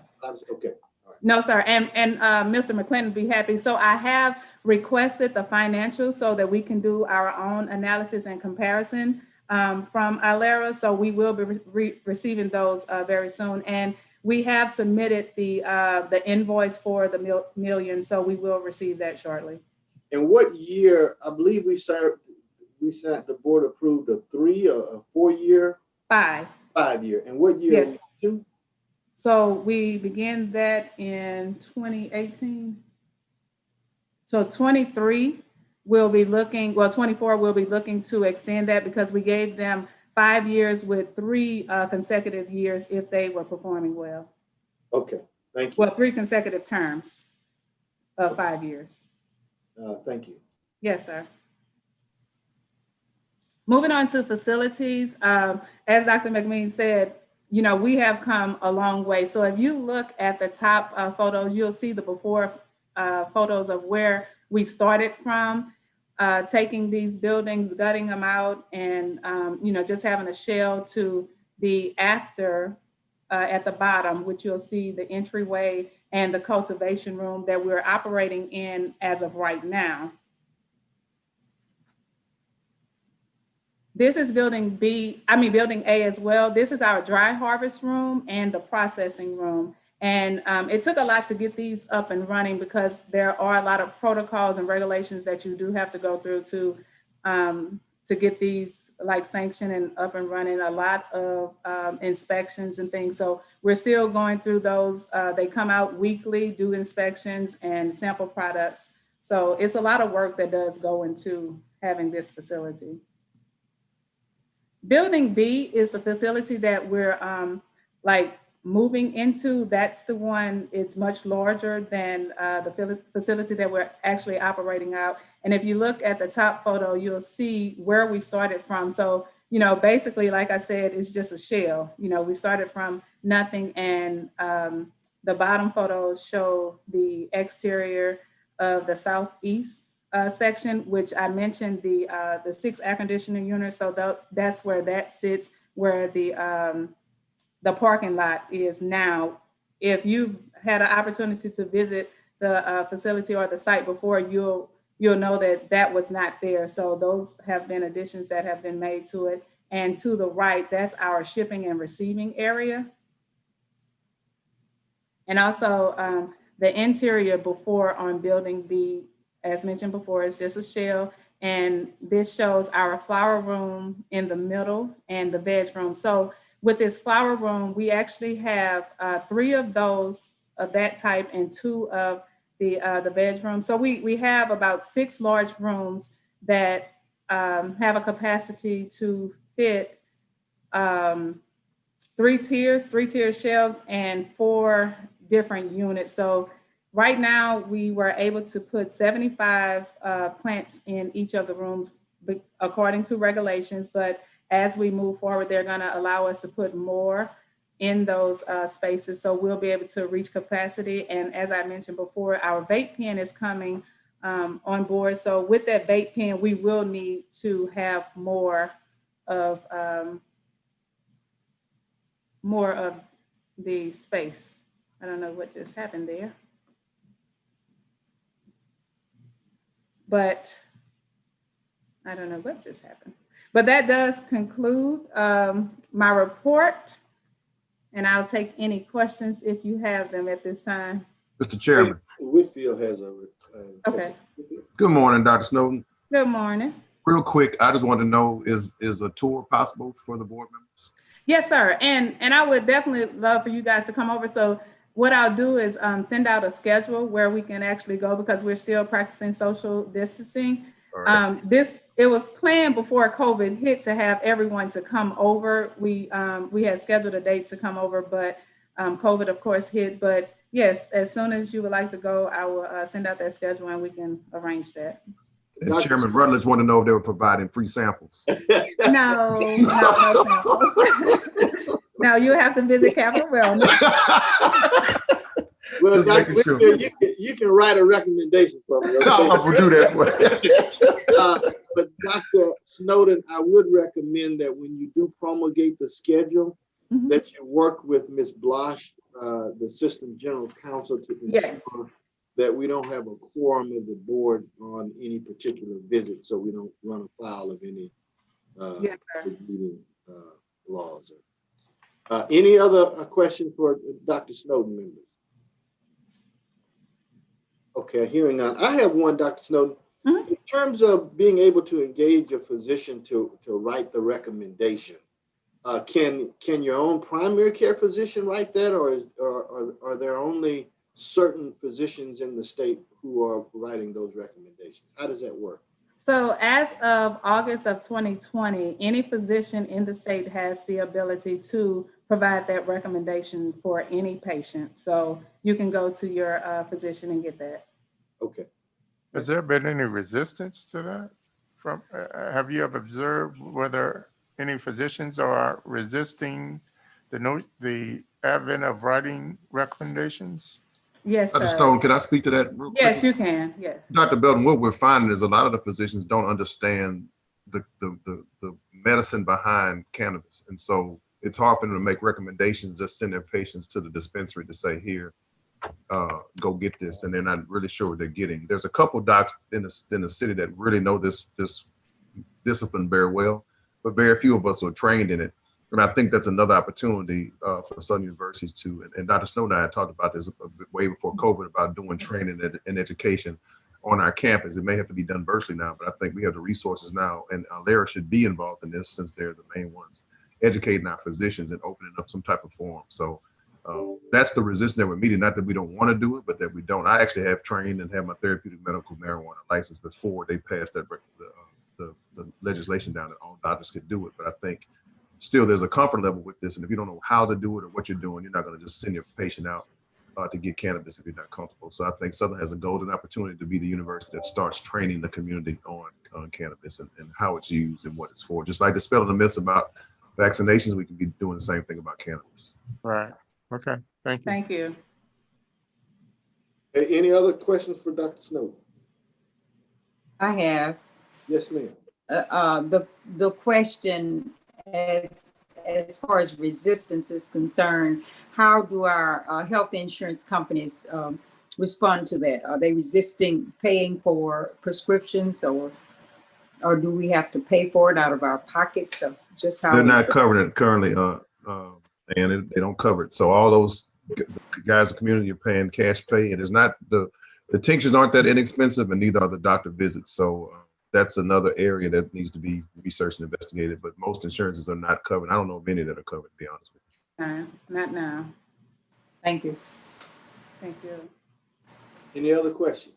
Okay. Right. No, sir. And Mr. McClendon would be happy. So I have requested the financials so that we can do our own analysis and comparison from Alera. So we will be receiving those very soon. And we have submitted the invoice for the million. So we will receive that shortly. And what year? I believe we said the board approved a 3 or a 4 year? 5. 5 year. And what year? Yes. 2? So we began that in 2018. So 23 we'll be looking, 24 we'll be looking to extend that because we gave them 5 years with 3 consecutive years if they were performing well. Okay, thank you. Well, 3 consecutive terms of 5 years. Thank you. Yes, sir. Moving on to facilities, as Dr. McMean said, we have come a long way. So if you look at the top photos, you'll see the before photos of where we started from, taking these buildings, gutting them out, and just having a shell, to the after at the bottom, which you'll see the entryway and the cultivation room that we're operating in as of right now. This is building A as well. This is our dry harvest room and the processing room. And it took a lot to get these up and running because there are a lot of protocols and regulations that you do have to go through to to get these like sanctioned and up and running, a lot of inspections and things. So we're still going through those. They come out weekly, do inspections and sample products. So it's a lot of work that does go into having this facility. Building B is the facility that we're like moving into. That's the one, it's much larger than the facility that we're actually operating out. And if you look at the top photo, you'll see where we started from. So, you know, basically, like I said, it's just a shell. You know, we started from nothing, and the bottom photos show the exterior of the southeast section, which I mentioned the 6 air conditioning units. So that's where that sits, where the parking lot is now. If you've had an opportunity to visit the facility or the site before, you'll know that that was not there. So those have been additions that have been made to it. And to the right, that's our shipping and receiving area. And also the interior before on building B, as mentioned before, is just a shell. And this shows our flower room in the middle and the veg room. So with this flower room, we actually have 3 of those of that type and 2 of the veg room. So we have about 6 large rooms that have a capacity to fit 3 tier shelves and 4 different units. So right now we were able to put 75 plants in each of the rooms according to regulations, but as we move forward, they're going to allow us to put more in those spaces. So we'll be able to reach capacity. And as I mentioned before, our vape pen is coming on board. So with that vape pen, we will need to have more of the space. I don't know what just happened there. But I don't know what just happened. But that does conclude my report. And I'll take any questions if you have them at this time. Mr. Chairman. Whitfield has a. Okay. Good morning, Dr. Snowden. Good morning. Real quick, I just want to know, is a tour possible for the board members? Yes, sir. And I would definitely love for you guys to come over. So what I'll do is send out a schedule where we can actually go, because we're still practicing social distancing. Right. It was planned before COVID hit to have everyone to come over. We had scheduled a date to come over, but COVID of course hit. But yes, as soon as you would like to go, I will send out that schedule and we can arrange that. And Chairman Rutledge wanted to know if they were providing free samples. No samples. No, you have to visit Capital Wellness. Well, Dr. Whitfield, you can write a recommendation for me. Okay? I'll do that. But Dr. Snowden, I would recommend that when you do promulgate the schedule, that you work with Ms. Blosh, the Assistant General Counsel, to ensure that we don't have a quorum of the board on any particular visit, so we don't run afoul of any meeting laws. Any other question for Dr. Snowden members? Okay, hearing none. I have one, Dr. Snowden. In terms of being able to engage a physician to write the recommendation, can your own primary care physician write that, or are there only certain physicians in the state who are writing those recommendations? How does that work? So as of August of 2020, any physician in the state has the ability to provide that recommendation for any patient. So you can go to your physician and get that. Okay. Has there been any resistance to that? Have you ever observed whether any physicians are resisting the advent of writing recommendations? Yes, Dr. Stone, can I speak to that real quick? Yes, you can. Yes. Dr. Belton, what we're finding is a lot of the physicians don't understand the medicine behind cannabis. And so it's hard for them to make recommendations, just send their patients to the dispensary to say, here, go get this. And they're not really sure what they're getting. There's a couple of docs in the city that really know this discipline very well, but very few of us are trained in it. And I think that's another opportunity for Southern universities too. And Dr. Snow and I had talked about this way before COVID about doing training and education on our campus. It may have to be done virtually now, but I think we have the resources now, and Lara should be involved in this since they're the main ones, educating our physicians and opening up some type of forum. So that's the resistance that we're meeting. Not that we don't want to do it, but that we don't. I actually have trained and have my therapeutic medical marijuana license before they passed that the legislation down that all doctors could do it. But I think still there's a comfort level with this, and if you don't know how to do it or what you're doing, you're not going to just send your patient out to get cannabis if you're not comfortable. So I think Southern has a golden opportunity to be the university that starts training the community on cannabis and how it's used and what it's for. Just like dispelling the myths about vaccinations, we can be doing the same thing about cannabis. Right. Okay. Thank you. Thank you. Any other questions for Dr. Snowden? I have. Yes, ma'am. The question as far as resistance is concerned, how do our health insurance companies respond to that? Are they resisting paying for prescriptions, or do we have to pay for it out of our pockets? So just how they're not covering it currently, and they don't cover it. So all those guys in the community are paying cash pay, and it's not the tinctures aren't that inexpensive, and neither are the doctor visits. So that's another area that needs to be researched and investigated. But most insurances are not covered. I don't know of any that are covered, to be honest with you. Not now. Thank you. Thank you. Any other questions?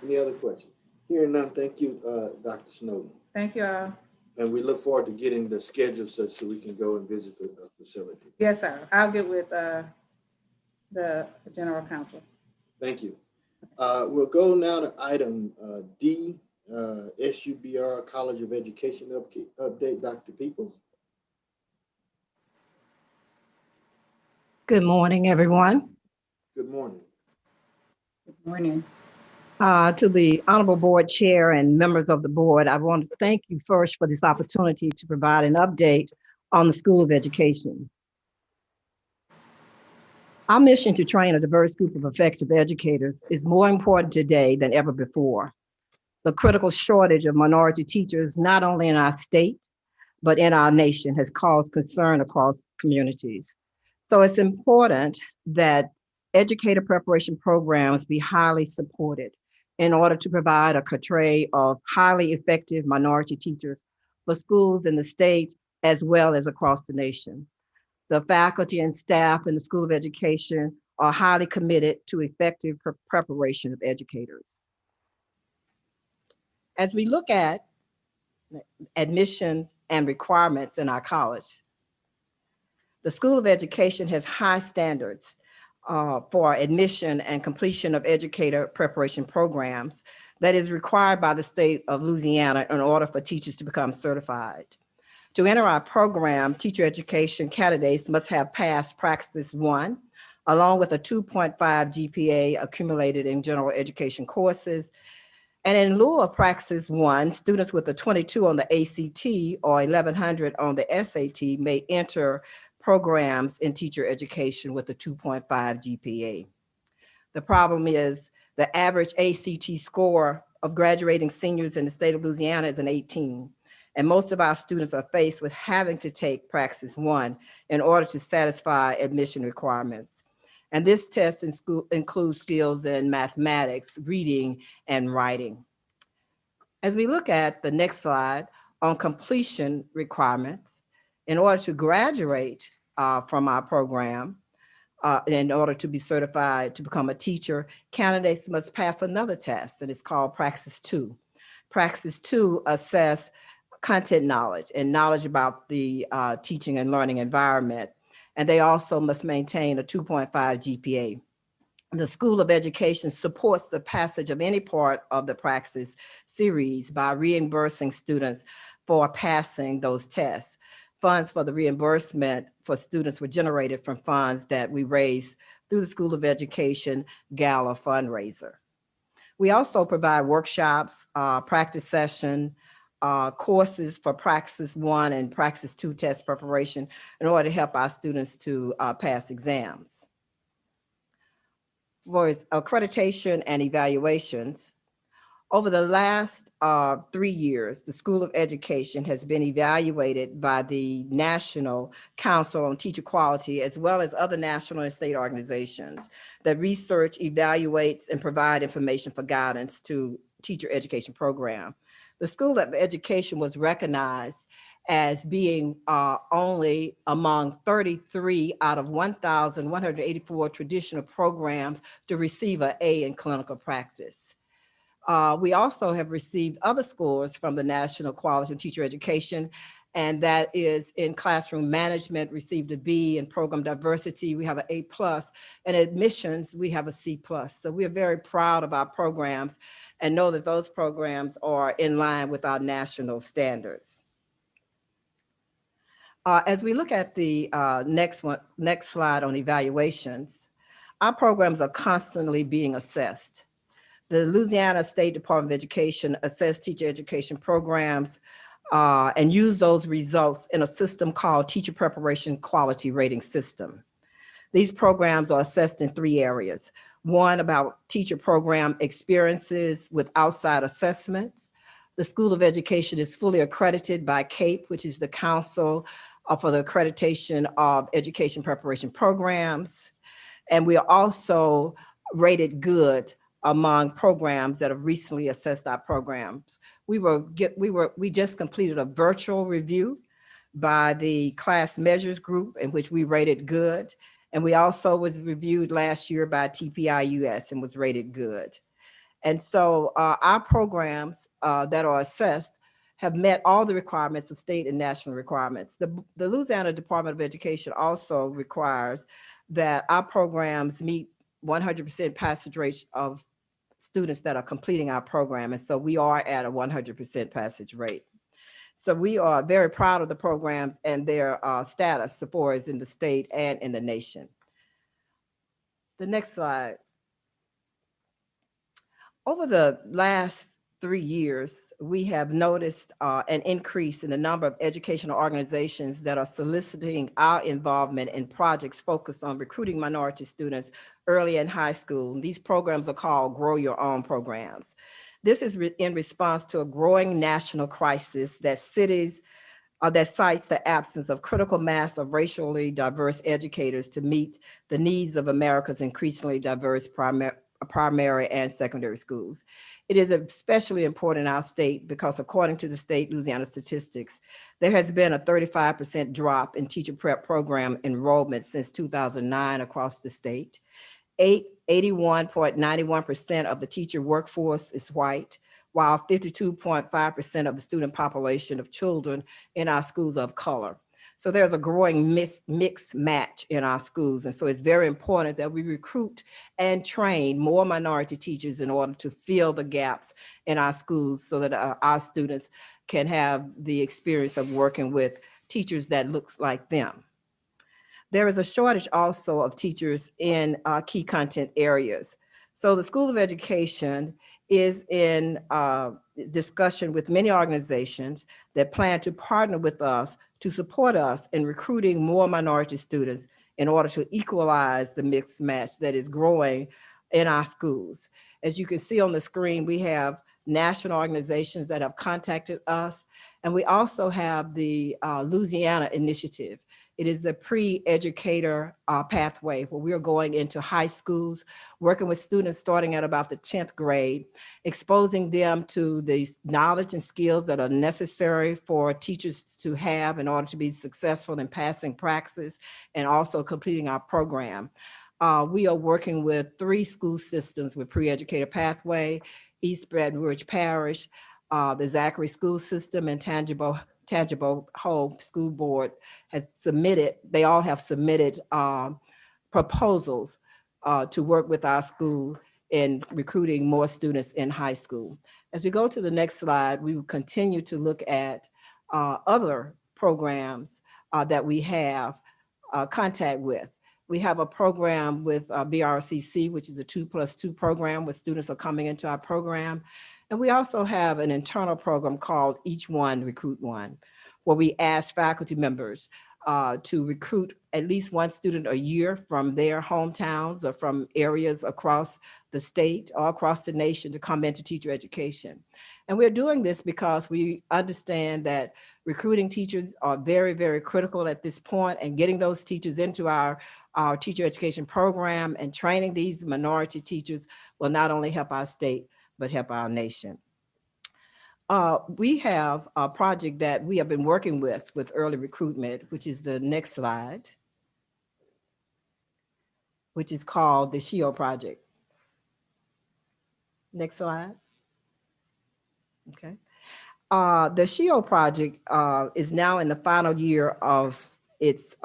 Any other questions? Hearing none, thank you, Dr. Snowden. Thank you all. And we look forward to getting the schedule so we can go and visit the facility. Yes, sir. I'll get with the general counsel. Thank you. We'll go now to item D, SUBR College of Education update. Dr. Peoples. Good morning, everyone. Good morning. Good morning. To the Honorable Board Chair and members of the board, I want to thank you first for this opportunity to provide an update on the School of Education. Our mission to train a diverse group of effective educators is more important today than ever before. The critical shortage of minority teachers, not only in our state, but in our nation, has caused concern across communities. So it's important that educator preparation programs be highly supported in order to provide a cadre of highly effective minority teachers for schools in the state as well as across the nation. The faculty and staff in the School of Education are highly committed to effective preparation of educators. As we look at admissions and requirements in our college, the School of Education has high standards for admission and completion of educator preparation programs that is required by the state of Louisiana in order for teachers to become certified. To enter our program, teacher education candidates must have passed Praxis 1, along with a 2.5 GPA accumulated in general education courses. And in lieu of Praxis 1, students with a 22 on the ACT or 1100 on the SAT may enter programs in teacher education with a 2.5 GPA. The problem is the average ACT score of graduating seniors in the state of Louisiana is an 18. And most of our students are faced with having to take Praxis 1 in order to satisfy admission requirements. And this test includes skills in mathematics, reading, and writing. As we look at the next slide on completion requirements, in order to graduate from our program, in order to be certified to become a teacher, candidates must pass another test, and it's called Praxis 2. Praxis 2 assess content knowledge and knowledge about the teaching and learning environment, and they also must maintain a 2.5 GPA. The School of Education supports the passage of any part of the Praxis series by reimbursing students for passing those tests. Funds for the reimbursement for students were generated from funds that we raised through the School of Education Gala fundraiser. We also provide workshops, practice session, courses for Praxis 1 and Praxis 2 test preparation in order to help our students to pass exams. For accreditation and evaluations, Over the last 3 years, the School of Education has been evaluated by the National Council on Teacher Quality, as well as other national and state organizations that research, evaluates, and provide information for guidance to teacher education program. The School of Education was recognized as being only among 33 out of 1,184 traditional programs to receive an A in clinical practice. We also have received other scores from the National Quality of Teacher Education, and that is in classroom management, received a B, in program diversity, we have an A+, and admissions, we have a C+. So we are very proud of our programs and know that those programs are in line with our national standards. As we look at the next slide on evaluations, our programs are constantly being assessed. The Louisiana State Department of Education assess teacher education programs and use those results in a system called Teacher Preparation Quality Rating System. These programs are assessed in 3 areas. One, about teacher program experiences with outside assessments. The School of Education is fully accredited by CAPE, which is the Council for the Accreditation of Education Preparation Programs. And we are also rated good among programs that have recently assessed our programs. We just completed a virtual review by the class measures group in which we rated good. And we also was reviewed last year by TPIUS and was rated good. And so our programs that are assessed have met all the requirements of state and national requirements. The Louisiana Department of Education also requires that our programs meet 100% passage rates of students that are completing our program. And so we are at a 100% passage rate. So we are very proud of the programs and their status for us in the state and in the nation. The next slide. Over the last 3 years, we have noticed an increase in the number of educational organizations that are soliciting our involvement in projects focused on recruiting minority students early in high school. These programs are called Grow Your Own programs. This is in response to a growing national crisis that cites the absence of critical mass of racially diverse educators to meet the needs of America's increasingly diverse primary and secondary schools. It is especially important in our state because according to the state Louisiana statistics, there has been a 35% drop in teacher prep program enrollment since 2009 across the state. 81.91% of the teacher workforce is white, while 52.5% of the student population of children in our schools are of color. So there's a growing mixed match in our schools. And so it's very important that we recruit and train more minority teachers in order to fill the gaps in our schools so that our students can have the experience of working with teachers that looks like them. There is a shortage also of teachers in key content areas. So the School of Education is in discussion with many organizations that plan to partner with us to support us in recruiting more minority students in order to equalize the mixed match that is growing in our schools. As you can see on the screen, we have national organizations that have contacted us, and we also have the Louisiana Initiative. It is the pre-educator pathway where we are going into high schools, working with students starting at about the 10th grade, exposing them to the knowledge and skills that are necessary for teachers to have in order to be successful in passing praxis and also completing our program. We are working with 3 school systems with pre-educator pathway, East Baton Rouge Parish, the Zachary School System, and Tangible Hope School Board has submitted, they all have submitted proposals to work with our school in recruiting more students in high school. As we go to the next slide, we will continue to look at other programs that we have contact with. We have a program with BRCC, which is a 2+2 program where students are coming into our program. And we also have an internal program called Each One Recruit One, where we ask faculty members to recruit at least one student a year from their hometowns or from areas across the state or across the nation to come into teacher education. And we're doing this because we understand that recruiting teachers are very, very critical at this point, and getting those teachers into our teacher education program and training these minority teachers will not only help our state, but help our nation. We have a project that we have been working with early recruitment, which is the next slide, which is called the SHIO project. Next slide. Okay. The SHIO project is now in the final year of its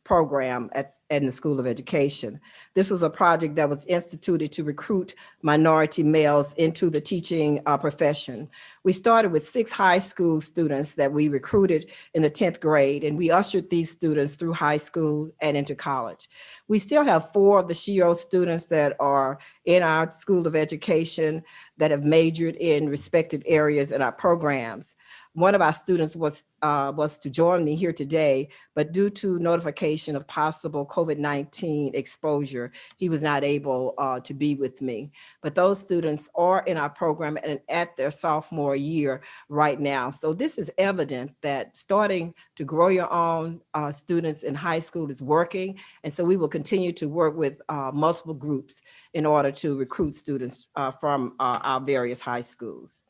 program in the School of Education. This was a project that was instituted to recruit minority males into the teaching profession. We started with 6 high school students that we recruited in the 10th grade, and we ushered these students through high school and into college. We still have 4 of the SHIO students that are in our School of Education that have majored in respective areas in our programs. One of our students was to join me here today, but due to notification of possible COVID-19 exposure, he was not able to be with me. But those students are in our program and at their sophomore year right now. So this is evident that starting to grow your own students in high school is working. And so we will continue to work with multiple groups in order to recruit students from our various high schools.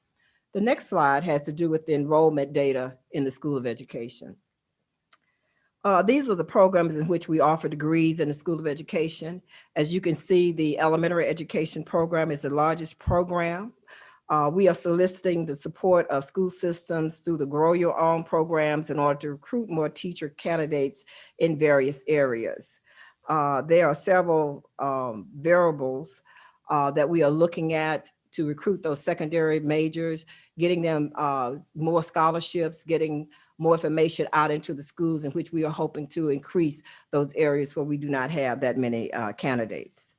The next slide has to do with the enrollment data in the School of Education. These are the programs in which we offer degrees in the School of Education. As you can see, the elementary education program is the largest program. We are soliciting the support of school systems through the Grow Your Own programs in order to recruit more teacher candidates in various areas. There are several variables that we are looking at to recruit those secondary majors, getting them more scholarships, getting more information out into the schools in which we are hoping to increase those areas where we do not have that many candidates.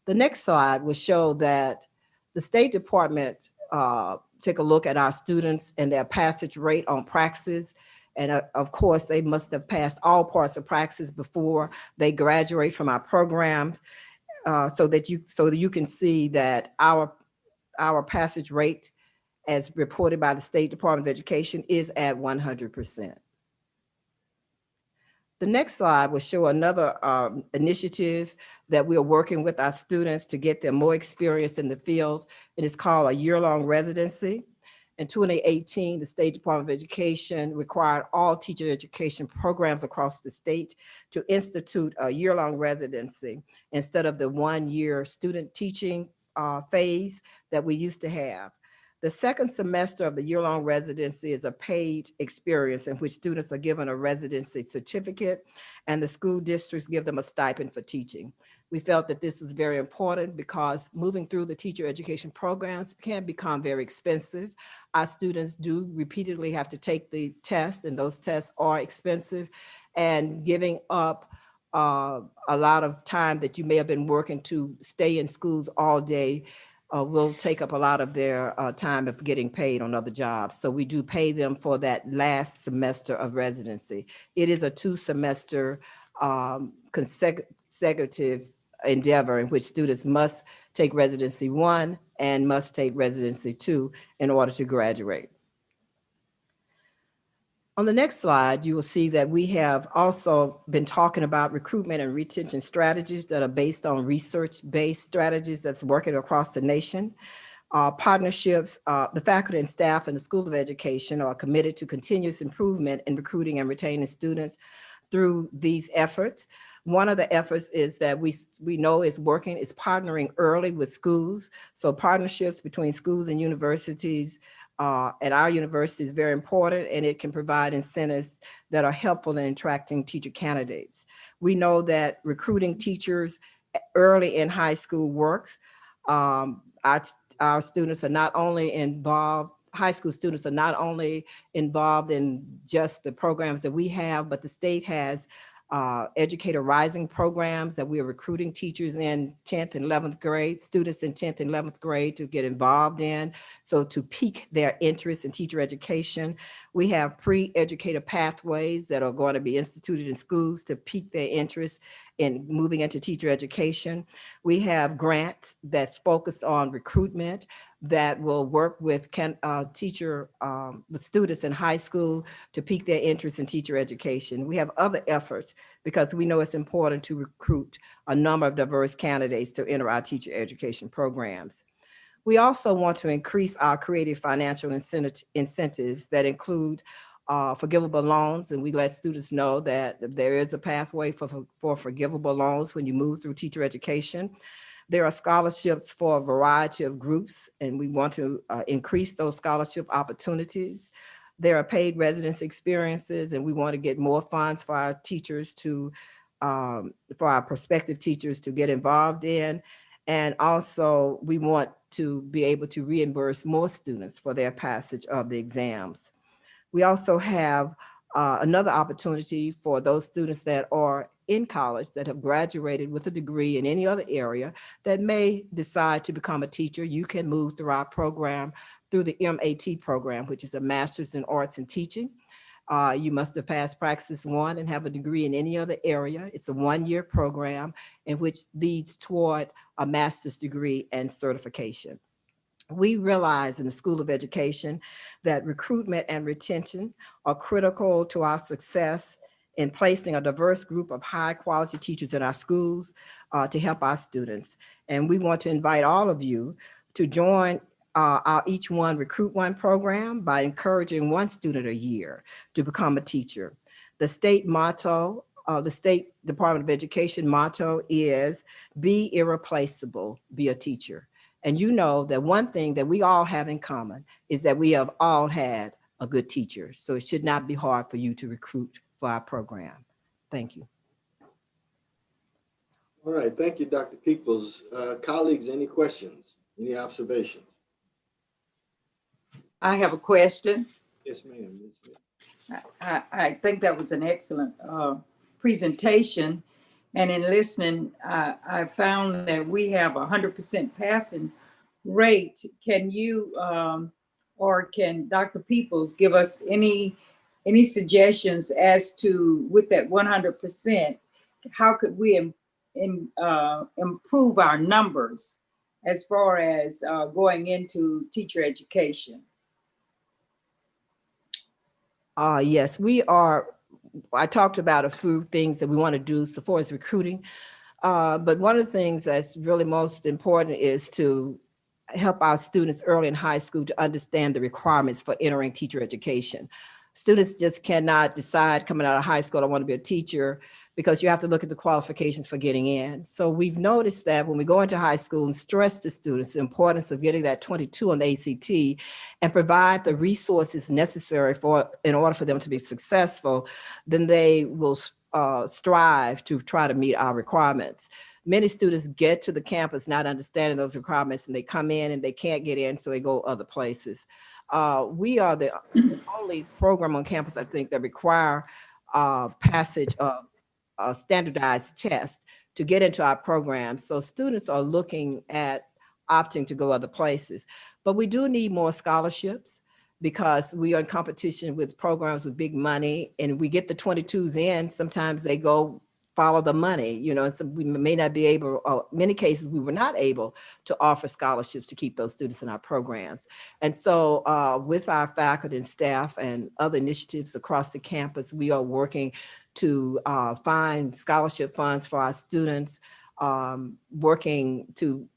The next slide will show that the State Department took a look at our students and their passage rate on praxis. And of course, they must have passed all parts of praxis before they graduate from our program, so that you can see that our passage rate, as reported by the State Department of Education, is at 100%. The next slide will show another initiative that we are working with our students to get them more experience in the field. It is called a year-long residency. In 2018, the State Department of Education required all teacher education programs across the state to institute a year-long residency instead of the 1-year student teaching phase that we used to have. The second semester of the year-long residency is a paid experience in which students are given a residency certificate and the school districts give them a stipend for teaching. We felt that this was very important because moving through the teacher education programs can become very expensive. Our students do repeatedly have to take the test, and those tests are expensive, and giving up a lot of time that you may have been working to stay in schools all day will take up a lot of their time of getting paid on other jobs. So we do pay them for that last semester of residency. It is a 2-semester consecutive endeavor in which students must take residency 1 and must take residency 2 in order to graduate. On the next slide, you will see that we have also been talking about recruitment and retention strategies that are based on research-based strategies that's working across the nation. Partnerships, the faculty and staff in the School of Education are committed to continuous improvement in recruiting and retaining students through these efforts. One of the efforts is that we know is working is partnering early with schools. So partnerships between schools and universities at our university is very important, and it can provide incentives that are helpful in attracting teacher candidates. We know that recruiting teachers early in high school works. Our students are not only involved, high school students are not only involved in just the programs that we have, but the state has educator rising programs that we are recruiting teachers in 10th and 11th grade, students in 10th and 11th grade to get involved in, so to pique their interest in teacher education. We have pre-educator pathways that are going to be instituted in schools to pique their interest in moving into teacher education. We have grants that focus on recruitment that will work with with students in high school to pique their interest in teacher education. We have other efforts because we know it's important to recruit a number of diverse candidates to enter our teacher education programs. We also want to increase our creative financial incentives that include forgivable loans, and we let students know that there is a pathway for forgivable loans when you move through teacher education. There are scholarships for a variety of groups, and we want to increase those scholarship opportunities. There are paid residence experiences, and we want to get more funds for our teachers for our prospective teachers to get involved in. And also, we want to be able to reimburse more students for their passage of the exams. We also have another opportunity for those students that are in college that have graduated with a degree in any other area that may decide to become a teacher. You can move through our program through the MAT program, which is a Master's in Arts and Teaching. You must have passed Praxis 1 and have a degree in any other area. It's a one-year program in which leads toward a master's degree and certification. We realize in the School of Education that recruitment and retention are critical to our success in placing a diverse group of high quality teachers in our schools to help our students. And we want to invite all of you to join our Each One Recruit One program by encouraging one student a year to become a teacher. The state motto, the State Department of Education motto is be irreplaceable, be a teacher. And you know that one thing that we all have in common is that we have all had a good teacher. So it should not be hard for you to recruit for our program. Thank you. All right, thank you, Dr. Peoples. Colleagues, any questions, any observations? I have a question. Yes, ma'am. Yes, ma'am. I think that was an excellent presentation. And in listening, I found that we have 100% passing rate. Can you or can Dr. Peoples give us any suggestions as to, with that 100%, how could we improve our numbers as far as going into teacher education? Yes, we are. I talked about a few things that we want to do so far as recruiting. But one of the things that's really most important is to help our students early in high school to understand the requirements for entering teacher education. Students just cannot decide coming out of high school, I want to be a teacher, because you have to look at the qualifications for getting in. So we've noticed that when we go into high school and stress to students the importance of getting that 22 on the ACT and provide the resources necessary in order for them to be successful, then they will strive to try to meet our requirements. Many students get to the campus not understanding those requirements, and they come in and they can't get in, so they go other places. We are the only program on campus, I think, that require passage of a standardized test to get into our program. So students are looking at opting to go other places. But we do need more scholarships because we are in competition with programs with big money, and we get the 22s in, sometimes they go follow the money, you know, and so we may not be able, or many cases we were not able to offer scholarships to keep those students in our programs. And so with our faculty and staff and other initiatives across the campus, we are working to find scholarship funds for our students, working to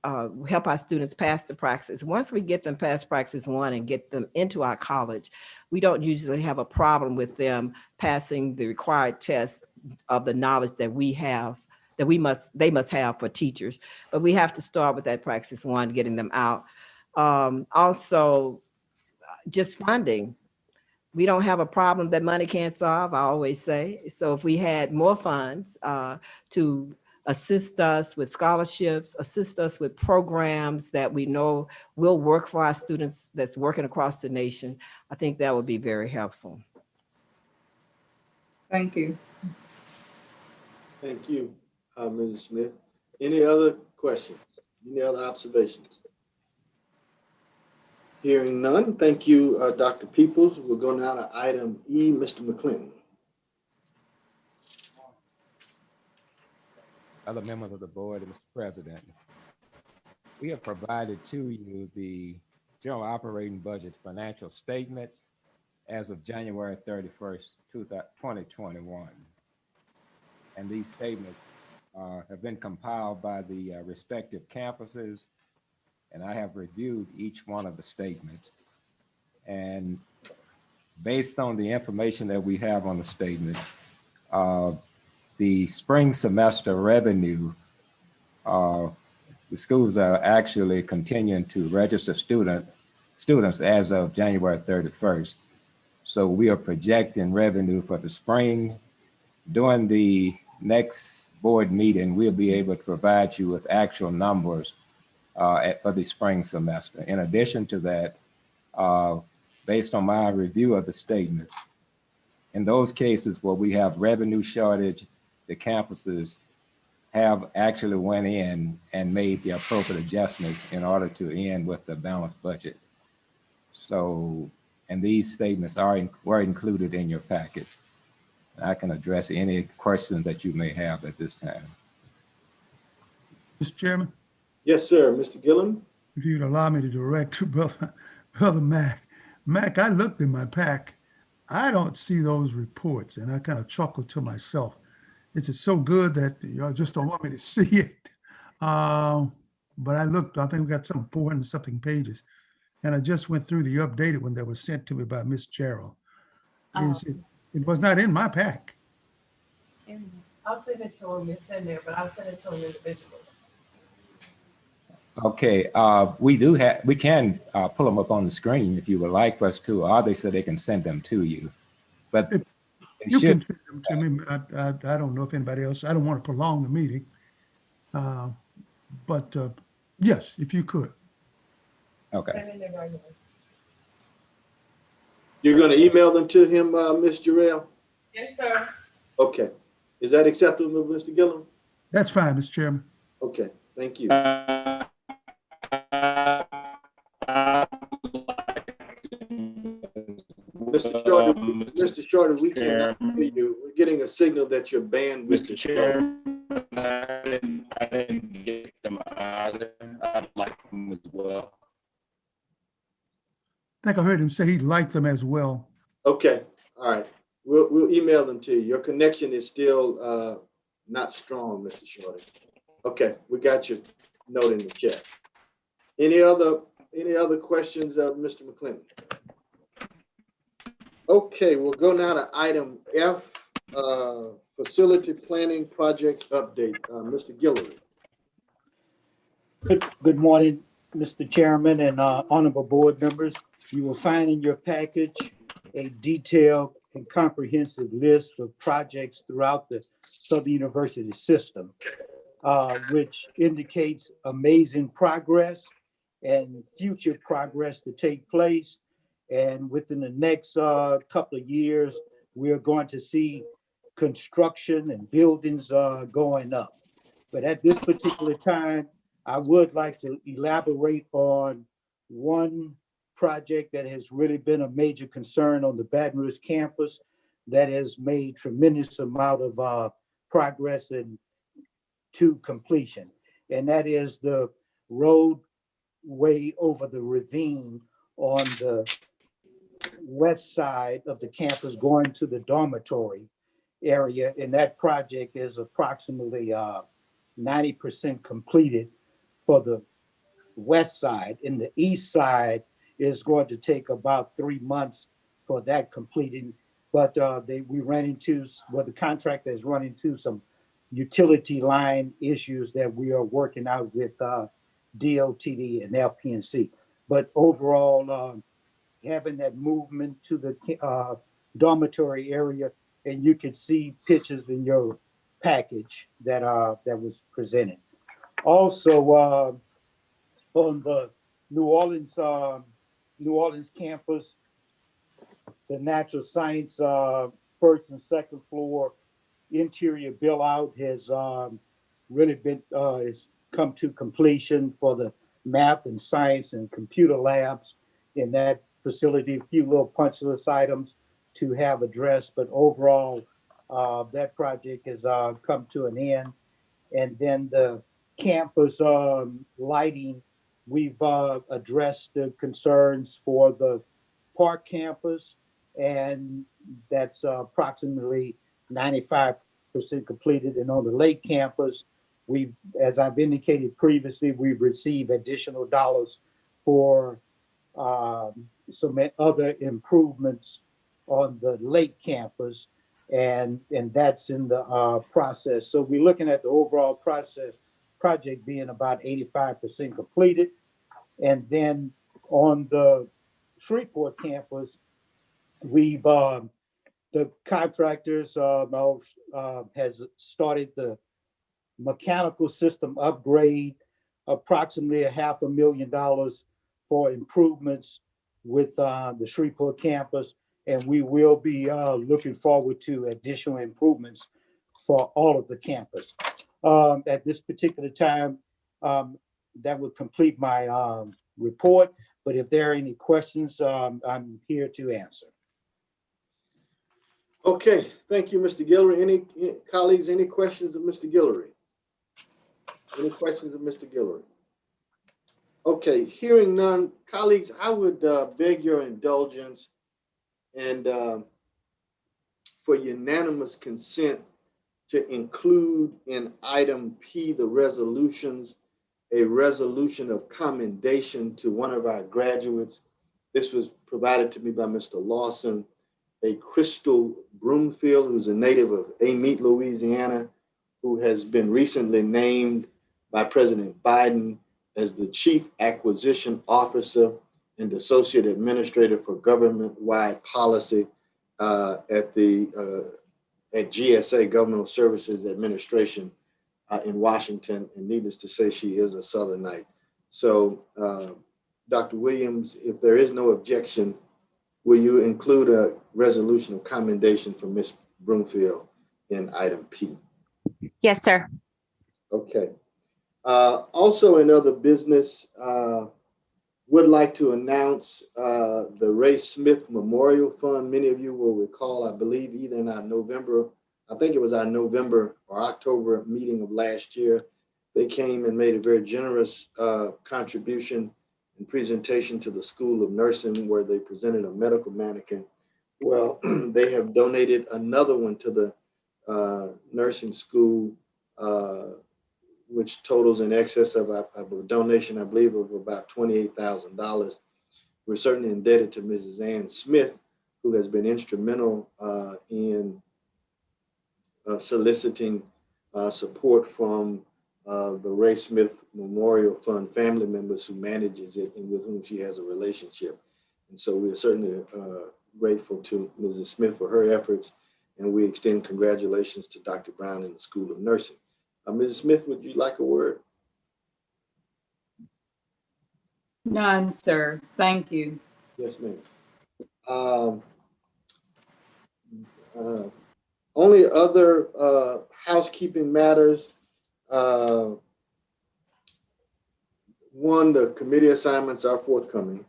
help our students pass the Praxis. Once we get them past Praxis 1 and get them into our college, we don't usually have a problem with them passing the required test of the knowledge that we have, that they must have for teachers. But we have to start with that Praxis 1, getting them out. Also, just funding. We don't have a problem that money can't solve, I always say. So if we had more funds to assist us with scholarships, assist us with programs that we know will work for our students that's working across the nation, I think that would be very helpful. Thank you. Thank you, Mrs. Smith. Any other questions? Any other observations? Hearing none, thank you, Dr. Peoples. We'll go now to item E, Mr. McClinton. Other members of the board, and Mr. President, we have provided to you the general operating budget financial statements as of January 31st, 2021. And these statements have been compiled by the respective campuses, and I have reviewed each one of the statements. And based on the information that we have on the statement, the spring semester revenue, the schools are actually continuing to register students as of January 31st. So we are projecting revenue for the spring. During the next board meeting, we'll be able to provide you with actual numbers for the spring semester. In addition to that, based on my review of the statements, in those cases where we have revenue shortage, the campuses have actually went in and made the appropriate adjustments in order to end with the balanced budget. So, and these statements were included in your package. I can address any questions that you may have at this time. Mr. Chairman? Yes, sir. Mr. Gillum? If you'd allow me to direct to Brother Mac. Mac, I looked in my pack. I don't see those reports, and I kind of chuckled to myself. It's just so good that y'all just don't want me to see it. But I looked, I think we got some 400 something pages. And I just went through the updated one that was sent to me by Miss Gerald. It was not in my pack. I'll send it to him. It's in there, but I'll send it to him individually. Okay, we can pull them up on the screen if you would like us to, or they said they can send them to you. But you can send them to me. I don't know if anybody else, I don't want to prolong the meeting. But yes, if you could. Okay. You're going to email them to him, Ms. Jarrell? Yes, sir. Okay. Is that acceptable, Mr. Gillum? That's fine, Mr. Chairman. Okay, thank you. Mr. Shorter, we cannot hear you. We're getting a signal that your bandwidth is low. I didn't get them either. I'd like them as well. I think I heard him say he'd like them as well. Okay, all right. We'll email them to you. Your connection is still not strong, Mr. Shorter. Okay, we got your note in the chat. Any other questions of Mr. McClinton? Okay, we'll go now to item F, facility planning project update. Mr. Guillory. Good morning, Mr. Chairman and honorable board members. You will find in your package a detailed and comprehensive list of projects throughout the Southern University system, which indicates amazing progress and future progress to take place. And within the next couple of years, we are going to see construction and buildings going up. But at this particular time, I would like to elaborate on one project that has really been a major concern on the Baton Rouge campus that has made tremendous amount of progress and to completion. And that is the roadway over the ravine on the west side of the campus going to the dormitory area. And that project is approximately 90% completed for the west side. And the east side is going to take about 3 months for that completing. But we ran into, the contractor has run into some utility line issues that we are working out with DOTD and FPNC. But overall, having that movement to the dormitory area, and you could see pictures in your package that was presented. Also, on the New Orleans campus, the natural science first and second floor interior build out has really been has come to completion for the math and science and computer labs in that facility. A few little punch list items to have addressed, but overall, that project has come to an end. And then the campus lighting, we've addressed the concerns for the Park campus, and that's approximately 95% completed. And on the Lake campus, we've, as I've indicated previously, we've received additional dollars for some other improvements on the Lake campus, and that's in the process. So we're looking at the overall project being about 85% completed. And then on the Shreveport campus, we've the contractors has started the mechanical system upgrade, approximately $500,000 for improvements with the Shreveport campus. And we will be looking forward to additional improvements for all of the campus. At this particular time, that would complete my report. But if there are any questions, I'm here to answer. Okay, thank you, Mr. Guillory. Any colleagues, any questions of Mr. Guillory? Any questions of Mr. Guillory? Okay, hearing none, colleagues, I would beg your indulgence and for unanimous consent to include in item P, the resolutions, a resolution of commendation to one of our graduates. This was provided to me by Mr. Lawson, a Crystal Broomfield, who's a native of Amite, Louisiana, who has been recently named by President Biden as the Chief Acquisition Officer and Associate Administrator for Government-Wide Policy at GSA, Governmental Services Administration in Washington. And needless to say, she is a Southernite. So Dr. Williams, if there is no objection, will you include a resolution of commendation for Ms. Broomfield in item P? Yes, sir. Okay. Also in other business, would like to announce the Ray Smith Memorial Fund. Many of you will recall, I believe, either in our November, I think it was our November or October meeting of last year, they came and made a very generous contribution and presentation to the School of Nursing, where they presented a medical mannequin. Well, they have donated another one to the nursing school, which totals in excess of a donation, I believe, of about $28,000. We're certainly indebted to Mrs. Ann Smith, who has been instrumental in soliciting support from the Ray Smith Memorial Fund family members who manages it and with whom she has a relationship. And so we are certainly grateful to Mrs. Smith for her efforts, and we extend congratulations to Dr. Brown and the School of Nursing. Mrs. Smith, would you like a word? None, sir. Thank you. Yes, ma'am. Only other housekeeping matters. One, the committee assignments are forthcoming.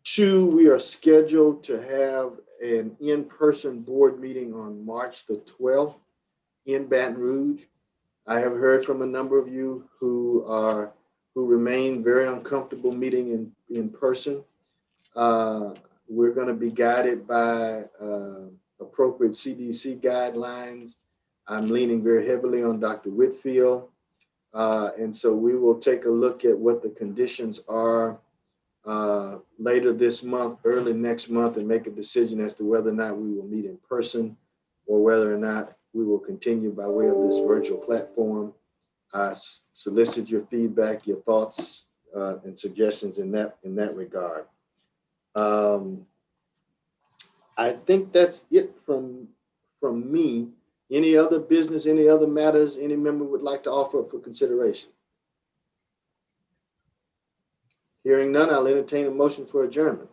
Two, we are scheduled to have an in-person board meeting on March the 12th in Baton Rouge. I have heard from a number of you who remain very uncomfortable meeting in person. We're going to be guided by appropriate CDC guidelines. I'm leaning very heavily on Dr. Whitfield. And so we will take a look at what the conditions are later this month, early next month, and make a decision as to whether or not we will meet in person or whether or not we will continue by way of this virtual platform. Solicit your feedback, your thoughts, and suggestions in that regard. I think that's it from me. Any other business, any other matters any member would like to offer up for consideration? Hearing none, I'll entertain a motion for adjournment.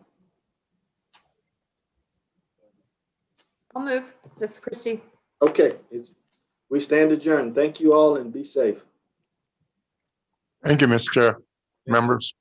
I'll move. This is Christy. Okay, we stand adjourned. Thank you all and be safe. Thank you, Mr. Chair. Members.